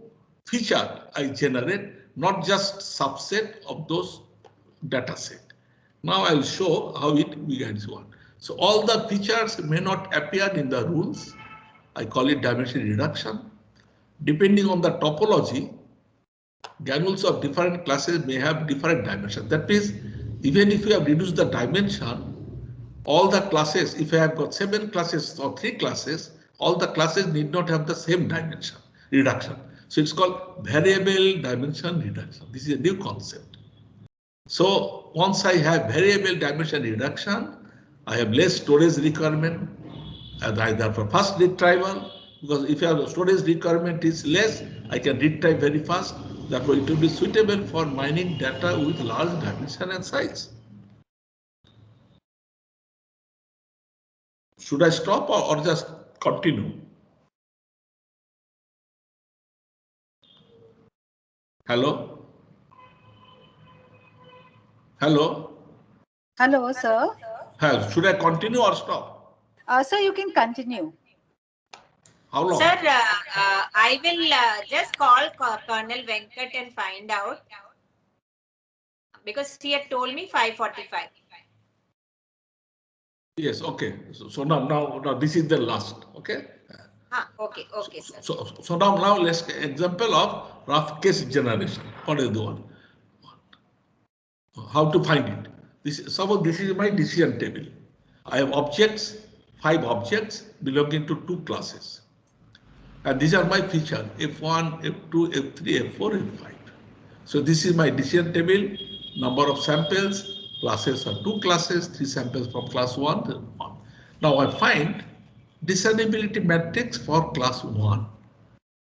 feature I generate, not just subset of those data set. Now I will show how it begins to work. So all the features may not appear in the rules. I call it dimension reduction. Depending on the topology, granules of different classes may have different dimensions. That means even if you have reduced the dimension, all the classes, if I have got 7 classes or 3 classes, all the classes need not have the same dimension reduction. So it's called variable dimension reduction. This is a new concept. So once I have variable dimension reduction, I have less storage requirement and either for fast retrieval, because if your storage requirement is less, I can retrieve very fast. Therefore, it will be suitable for mining data with large dimension and size. Should I stop or just continue? Hello? Hello? Hello, sir. Should I continue or stop? Sir, you can continue. How long? Sir, I will just call Colonel Venkat and find out, because he had told me 5:45. Yes, okay. So now this is the last, okay? Okay, sir. So now let's example of rough case generation. What is the one? How to find it? Suppose this is my decision table. I have objects, 5 objects belonging to 2 classes. And these are my features, F1, F2, F3, F4, F5. So this is my decision table, number of samples, classes are 2 classes, 3 samples from class 1. Now I find discernibility matrix for class 1.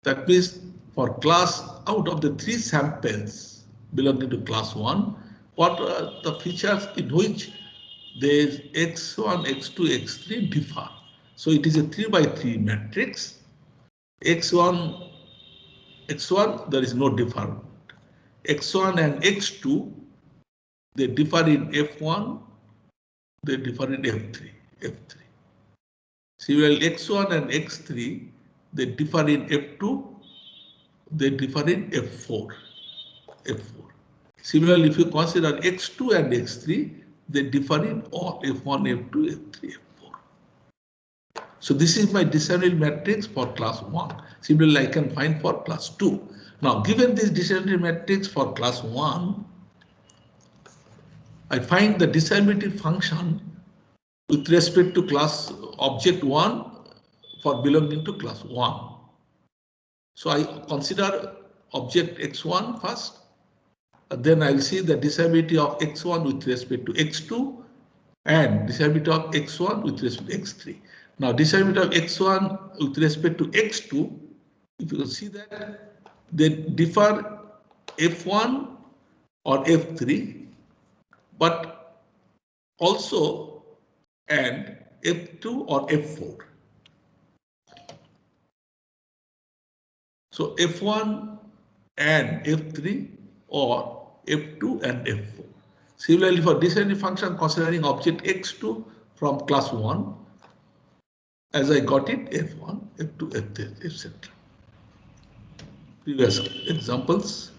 That means for class, out of the 3 samples belonging to class 1, what are the features in which there is X1, X2, X3 differ. So it is a 3 by 3 matrix. X1, there is no difference. X1 and X2, they differ in F1, they differ in F3. Similarly, X1 and X3, they differ in F2, they differ in F4. Similarly, if you consider X2 and X3, they differ in all F1, F2, F3, F4. So this is my discernible matrix for class 1. Similarly, I can find for class 2. Now, given this discernible matrix for class 1, I find the discernibility function with respect to class object 1 for belonging to class 1. So I consider object X1 first. Then I'll see the discernibility of X1 with respect to X2 and discernibility of X1 with respect to X3. Now, discernibility of X1 with respect to X2, if you can see that they differ F1 or F3, but also and F2 or F4. So F1 and F3 or F2 and F4. Similarly, for descending function considering object x2 from class 1, as I got it, F1, F2, F3, etc. Previous examples.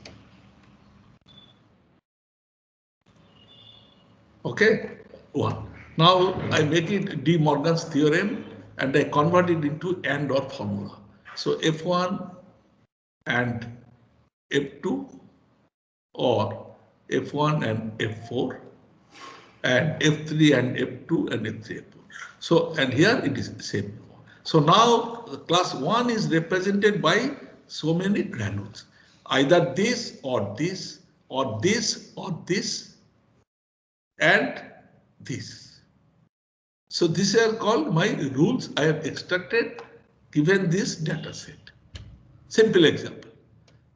Okay, one. Now I make it De Morgan's theorem and I convert it into AND OR formula. So F1 and F2 or F1 and F4 and F3 and F2 and F3, F4. So, and here it is the same. So now class 1 is represented by so many granules, either this or this or this or this and this. So these are called my rules I have extracted given this data set. Simple example.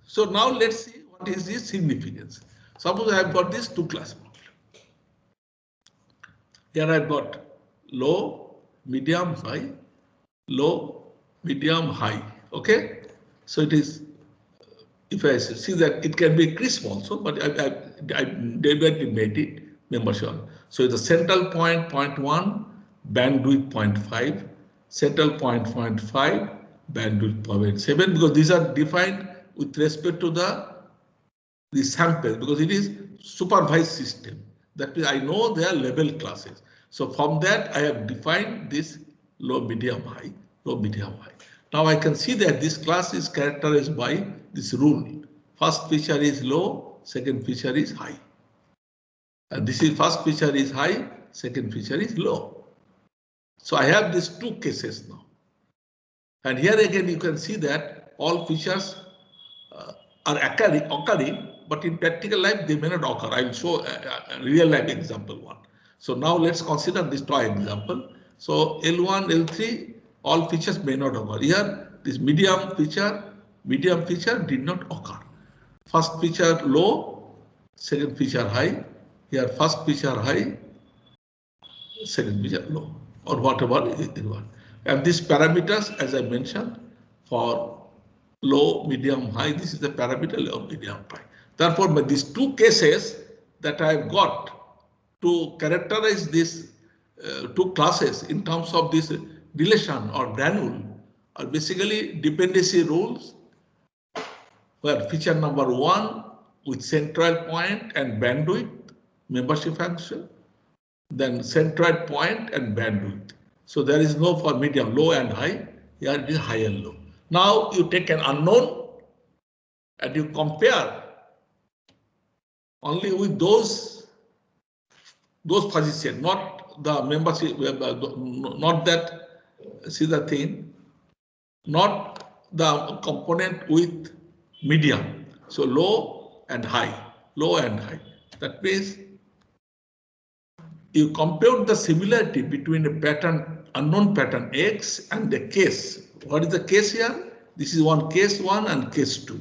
So now let's see what is the significance. Suppose I have got this two class model. Here I've got low, medium, high, low, medium, high. Okay. So it is, if I see that it can be crisp also, but I deliberately made it membership. So the central point 0.1, bandwidth 0.5, central point 0.5, bandwidth 0.7, because these are defined with respect to the sample, because it is supervised system. That means I know their level classes. So from that I have defined this low, medium, high, low, medium, high. Now I can see that this class is characterized by this rule. First feature is low, second feature is high. And this is first feature is high, second feature is low. So I have these two cases now. And here again you can see that all features are occurring, but in practical life they may not occur. I will show a real life example one. So now let's consider this toy example. So L1, L3, all features may not occur. Here this medium feature did not occur. First feature low, second feature high. Here first feature high, second feature low, or whatever it was. And these parameters, as I mentioned, for low, medium, high, this is the parameter low, medium, high. Therefore, by these two cases that I have got to characterize these two classes in terms of this relation or granule are basically dependency rules, where feature number 1 with centroid point and bandwidth, membership function, then centroid point and bandwidth. So there is no for medium, low and high, here it is high and low. Now you take an unknown and you compare only with those fuzzy set, not the membership, not that, see the thing, not the component with medium. So low and high, low and high. That means you compute the similarity between a pattern, unknown pattern X and the case. What is the case here? This is one case 1 and case 2.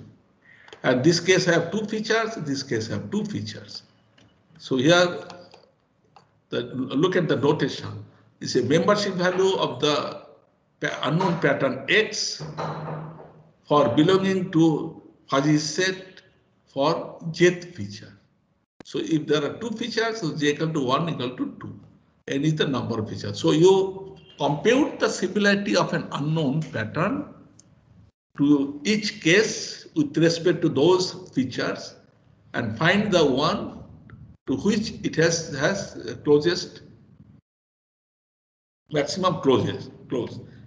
And this case have two features, this case have two features. So here, look at the notation. It's a membership value of the unknown pattern X for belonging to fuzzy set for jth feature. So if there are two features, so j equal to 1 equal to 2. N is the number of features. So you compute the similarity of an unknown pattern to each case with respect to those features and find the one to which it has closest, maximum close,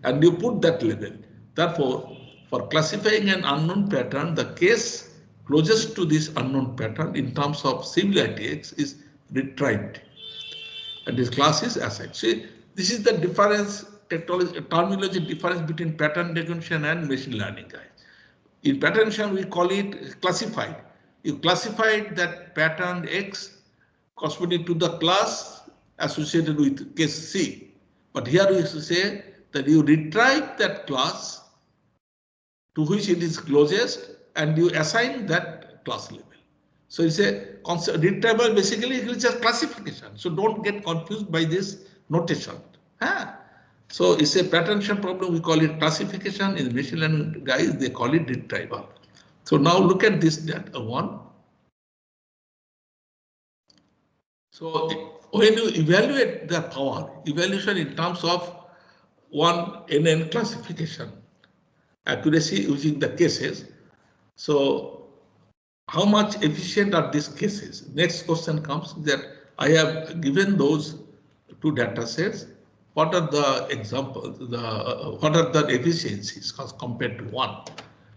and you put that level. Therefore, for classifying an unknown pattern, the case closest to this unknown pattern in terms of similarity X is retrieved, and this class is assigned. See, this is the difference, terminology difference between pattern recognition and machine learning, guys. In pattern recognition, we call it classified. You classified that pattern X corresponding to the class associated with case C. But here we used to say that you retrieve that class to which it is closest and you assign that class level. So it's a concept. Retrieval basically is just classification. So don't get confused by this notation. Huh? So it's a pattern problem. We call it classification. In machine learning guys, they call it retrieval. So now look at this data one. So when you evaluate the power, evaluation in terms of one NN classification, accuracy using the cases. So how much efficient are these cases? Next question comes that I have given those two data sets. What are the examples? What are the efficiencies compared to one?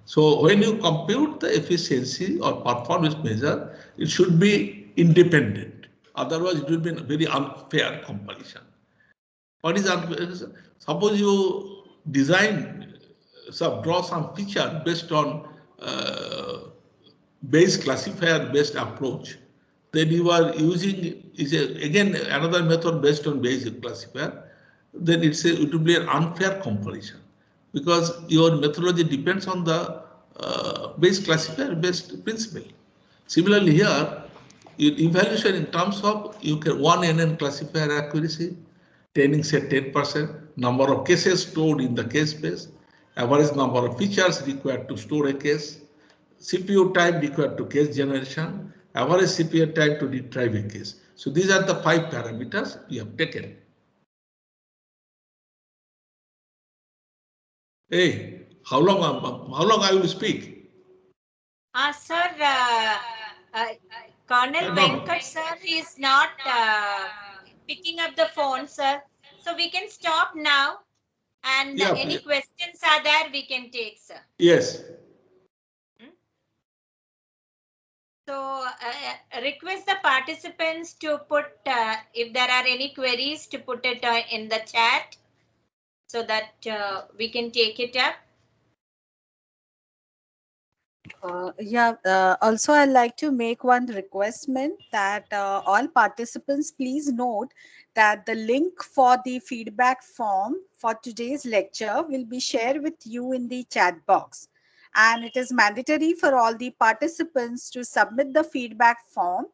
So when you compute the efficiency or performance measure, it should be independent. Otherwise, it will be a very unfair comparison. What is unfair? Suppose you design, draw some feature based on Bayes classifier based approach, then you are using again another method based on Bayes classifier, then it will be an unfair comparison because your methodology depends on the Bayes classifier based principle. Similarly here, evaluation in terms of you can one NN classifier accuracy, training set 10%, number of cases stored in the case space, average number of features required to store a case, CPU time required to case generation, average CPU time to retrieve a case. So these are the 5 parameters we have taken. Hey, how long I will speak? Sir, Colonel Venkat sir is not picking up the phone, sir. So we can stop now. And any questions are there, we can take, sir. Yes. So request the participants to put, if there are any queries, to put it in the chat so that we can take it up. Also, I'd like to make one requestment that all participants please note that the link for the feedback form for today's lecture will be shared with you in the chat box. And it is mandatory for all the participants to submit the feedback form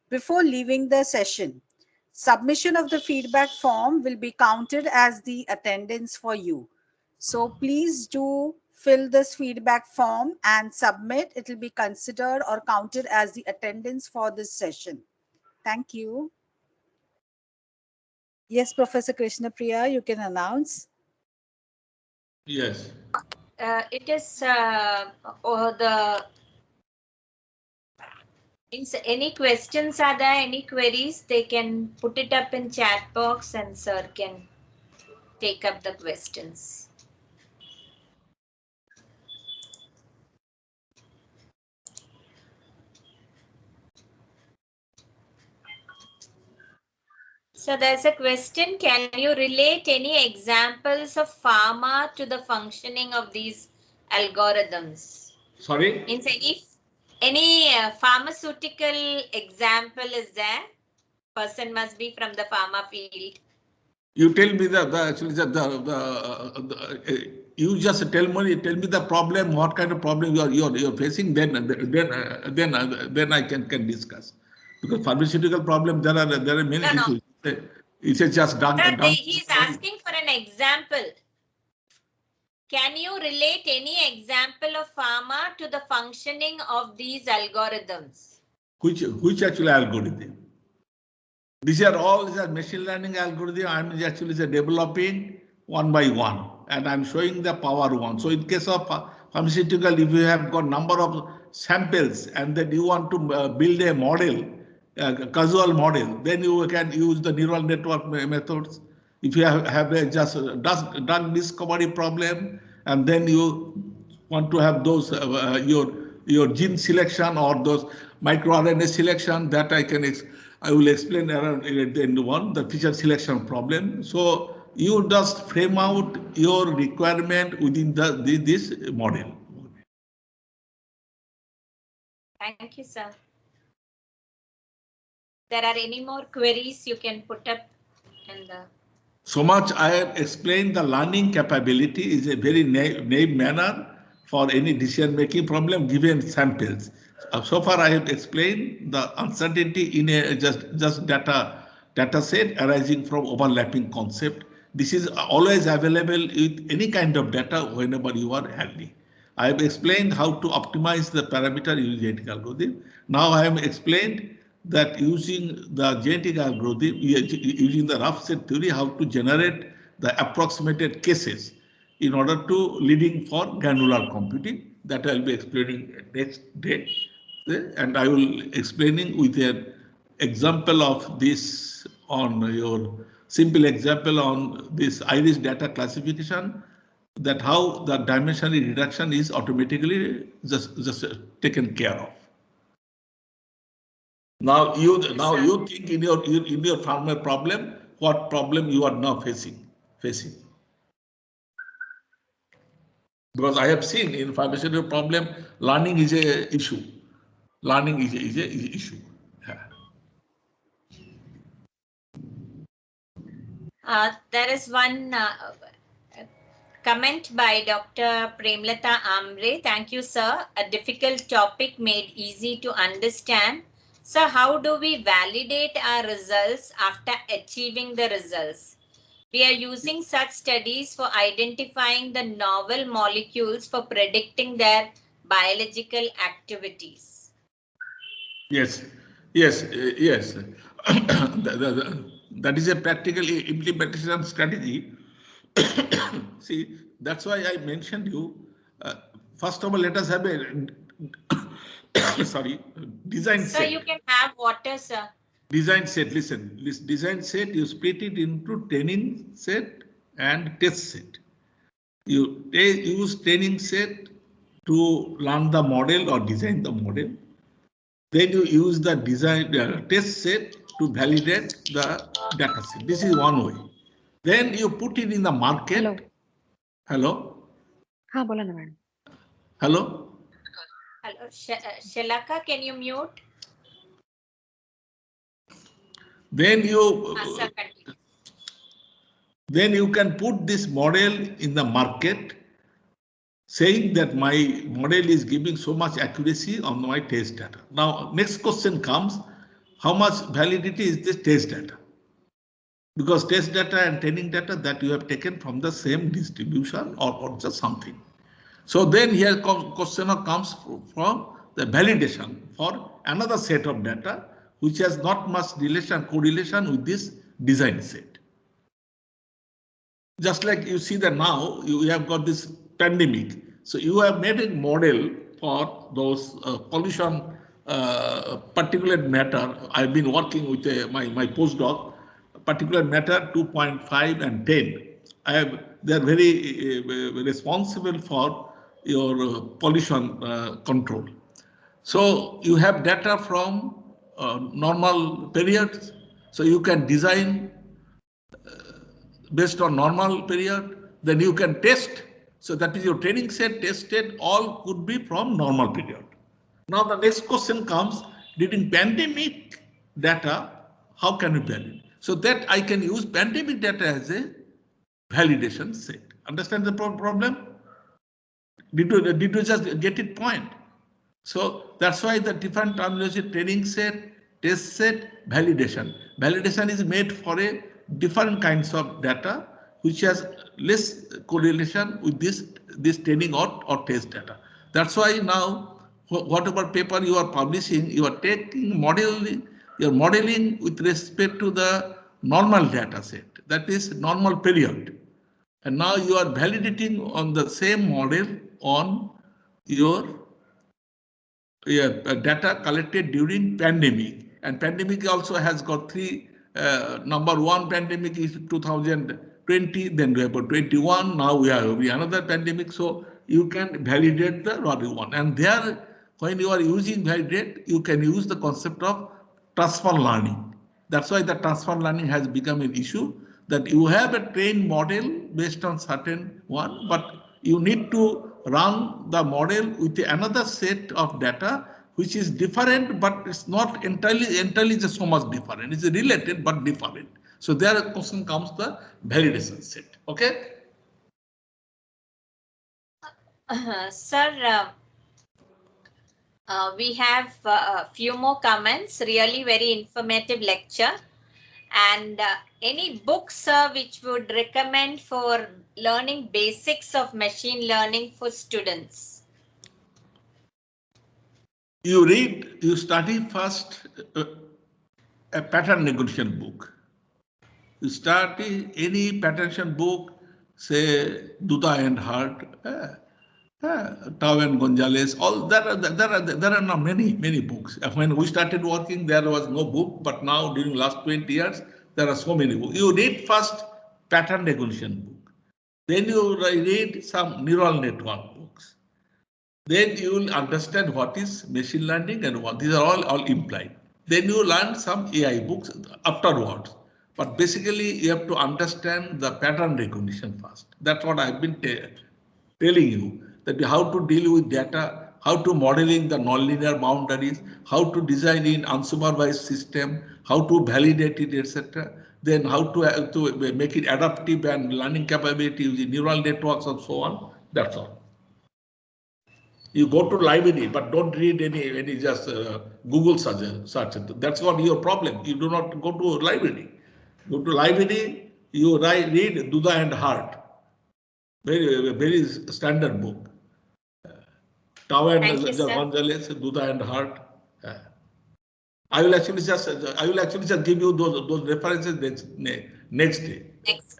before leaving the session. Submission of the feedback form will be counted as the attendance for you. So please do fill this feedback form and submit. It will be considered or counted as the attendance for this session. Thank you. Yes, Professor Krishna Priya, you can announce. Yes. It is any questions are there, any queries, they can put it up in chat box and sir can take up the questions. So there's a question, can you relate any examples of pharma to the functioning of these algorithms? Sorry? Means any pharmaceutical example is there? Person must be from the pharma field. You tell me you just tell me the problem, what kind of problem you're facing, then I can discuss. Because pharmaceutical problem, there are many issues. It's just done. He's asking for an example. Can you relate any example of pharma to the functioning of these algorithms? Which actually algorithm? These are all machine learning algorithm. I'm actually developing one by one, and I'm showing the power one. So in case of pharmaceutical, if you have got number of samples and then you want to build a model, a causal model, then you can use the neural network methods. If you have a just drug discovery problem, and then you want to have those your gene selection or those microRNA selection, that I will explain around in one, the feature selection problem. So you just frame out your requirement within this model. Thank you, sir. There are any more queries you can put up in the... So much I have explained the learning capability is a very naive manner for any decision-making problem given samples. So far, I have explained the uncertainty in a just data set arising from overlapping concept. This is always available with any kind of data whenever you are handling. I have explained how to optimize the parameter using genetic algorithm. Now I have explained that using the genetic algorithm, using the rough set theory, how to generate the approximated cases in order to leading for granular computing. That I will be explaining next day. And I will explaining with an example of this on your simple example on this iris data classification, that how the dimensional reduction is automatically just taken care of. Now you think in your farmer problem, what problem you are now facing. Because I have seen in pharmaceutical problem, learning is a issue. Learning is a issue. There is one comment by Dr. Premlata Amre. Thank you, sir. A difficult topic made easy to understand. So how do we validate our results after achieving the results? We are using such studies for identifying the novel molecules for predicting their biological activities. Yes. That is a practical implementation strategy. See, that's why I mentioned you. First of all, let us have a design set. Sir, you can have water, sir. Design set, listen, this design set, you split it into training set and test set. You use training set to learn the model or design the model. Then you use the design test set to validate the data set. This is one way. Then you put it in the market. Hello? हाँ बोला ना madam. Hello? Hello, Shalaka, can you mute? Then you can put this model in the market, saying that my model is giving so much accuracy on my test data. Now, next question comes, how much validity is this test data? Because test data and training data that you have taken from the same distribution or just something. So then here question comes from the validation for another set of data, which has not much correlation with this design set. Just like you see that now you have got this pandemic. So you have made a model for those pollution particulate matter. I've been working with my postdoc, particulate matter 2.5 and 10. They're very responsible for your pollution control. So you have data from normal periods. So you can design based on normal period, then you can test. So that is your training set, tested, all could be from normal period. Now the next question comes, during pandemic data, how can we validate? So that I can use pandemic data as a validation set. Understand the problem? Did you just get it point? So that's why the different terminology, training set, test set, validation. Validation is made for a different kinds of data which has less correlation with this training or test data. That's why now whatever paper you are publishing, you are taking modeling, you are modeling with respect to the normal data set, that is normal period. And now you are validating on the same model on your data collected during pandemic. And pandemic also has got three. Number one pandemic is 2020, then we have 21, now we have another pandemic. So you can validate the one. And there, when you are using validate, you can use the concept of transfer learning. That's why the transfer learning has become an issue, that you have a trained model based on certain one, but you need to run the model with another set of data which is different, but it's not entirely just so much different. It's related but different. So there a question comes the validation set. Okay. Sir, We have a few more comments. Really very informative lecture. And any books, sir, which would recommend for learning basics of machine learning for students? You study first a pattern recognition book. You study any pattern book, say Duda and Hart, Tao and Gonzalez, all there are now many books. When we started working, there was no book, but now during last 20 years, there are so many books. You read first pattern recognition book, then you read some neural network books. Then you will understand what is machine learning and what these are all implied. Then you learn some AI books afterwards. But basically, you have to understand the pattern recognition first. That's what I've been telling you, that how to deal with data, how to modeling the nonlinear boundaries, how to design in unsupervised system, how to validate it, etc. Then how to make it adaptive and learning capability using neural networks and so on. That's all. You go to library, but don't read any just Google search. That's what your problem. You do not go to library. Go to library, you read Duda and Hart. Very standard book. Tao and Thank you, sir. Gonzalez, Duda and Hart. I will actually just give you those references next day.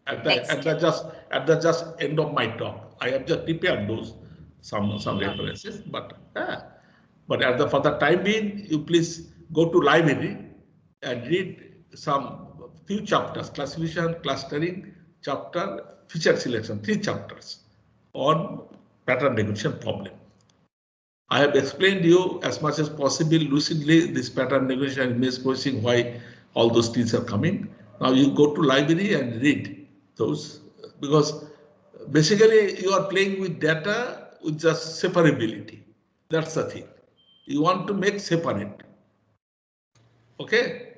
At the just end of my talk. I have just prepared those some references, but for the time being, you please go to library and read some few chapters: classification, clustering, chapter, feature selection, 3 chapters on pattern recognition problem. I have explained you as much as possible lucidly this pattern recognition and image processing, why all those things are coming. Now you go to library and read those, because basically you are playing with data with just separability. That's the thing. You want to make separate. Okay?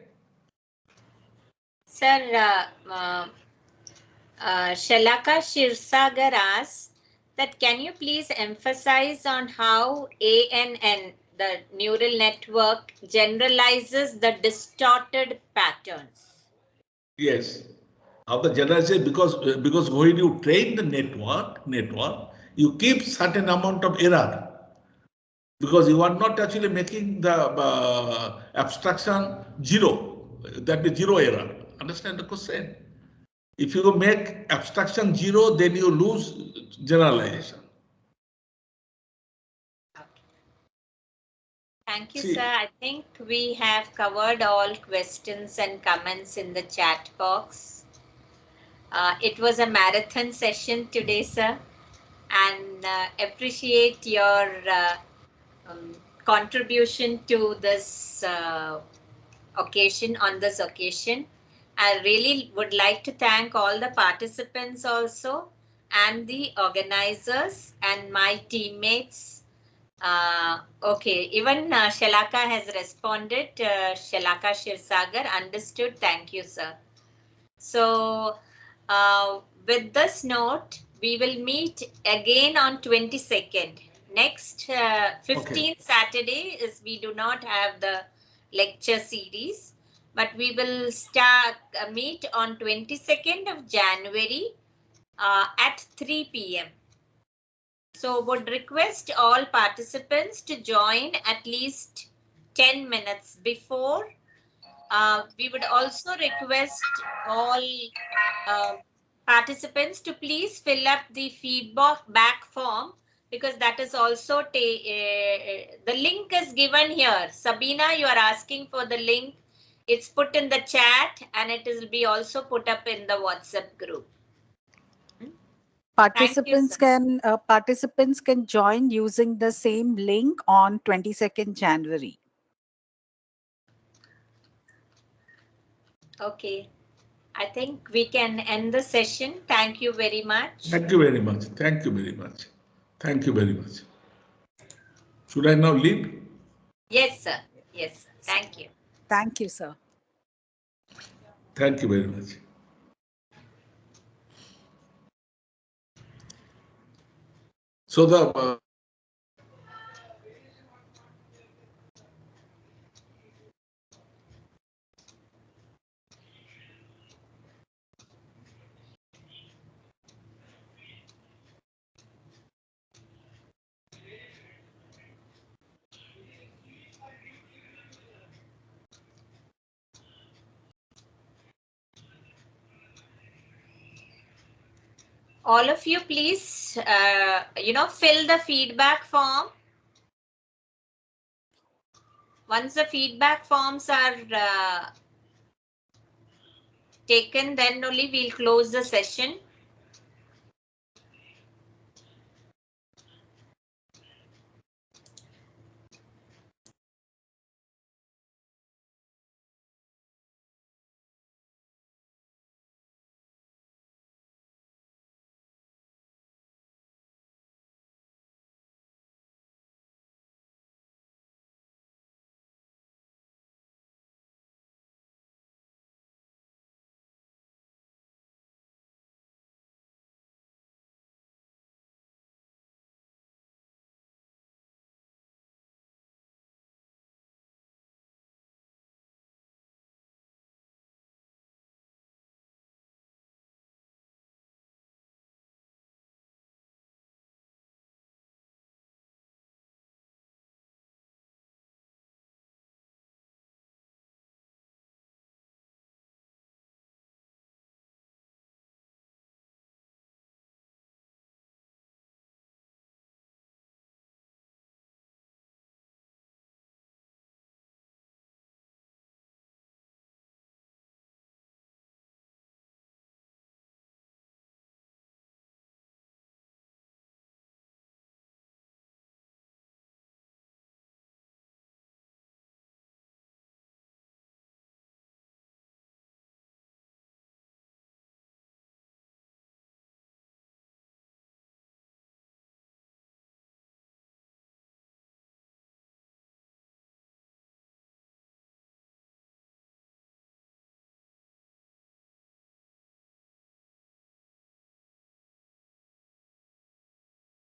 Sir, Shalaka Shirsagar asks that can you please emphasize on how ANN, the neural network, generalizes the distorted patterns? Yes. How the generalization, because when you train the network, you keep certain amount of error, because you are not actually making the abstraction zero, that is zero error. Understand the question? If you make abstraction zero, then you lose generalization. Thank you, sir. I think we have covered all questions and comments in the chat box. It was a marathon session today, sir, and appreciate your contribution to this occasion. I really would like to thank all the participants also, and the organizers and my teammates. Okay, even Shalaka has responded. Shalaka Shirsagar, understood. Thank you, sir. So with this note, we will meet again on 22nd. Next 15th Saturday is we do not have the lecture series, but we will start meet on 22nd of January at 3 p.m. So would request all participants to join at least 10 minutes before. We would also request all participants to please fill up the feedback form, because that is also the link is given here. Sabina, you are asking for the link. It's put in the chat and it will be also put up in the WhatsApp group. Participants can join using the same link on 22nd January. Okay. I think we can end the session. Thank you very much. Thank you very much. Thank you very much. Thank you very much. Should I now leave? Yes, sir. Yes, sir. Thank you. Thank you, sir. Thank you very much. So the all of you please, fill the feedback form. Once the feedback forms are taken, then only we'll close the session.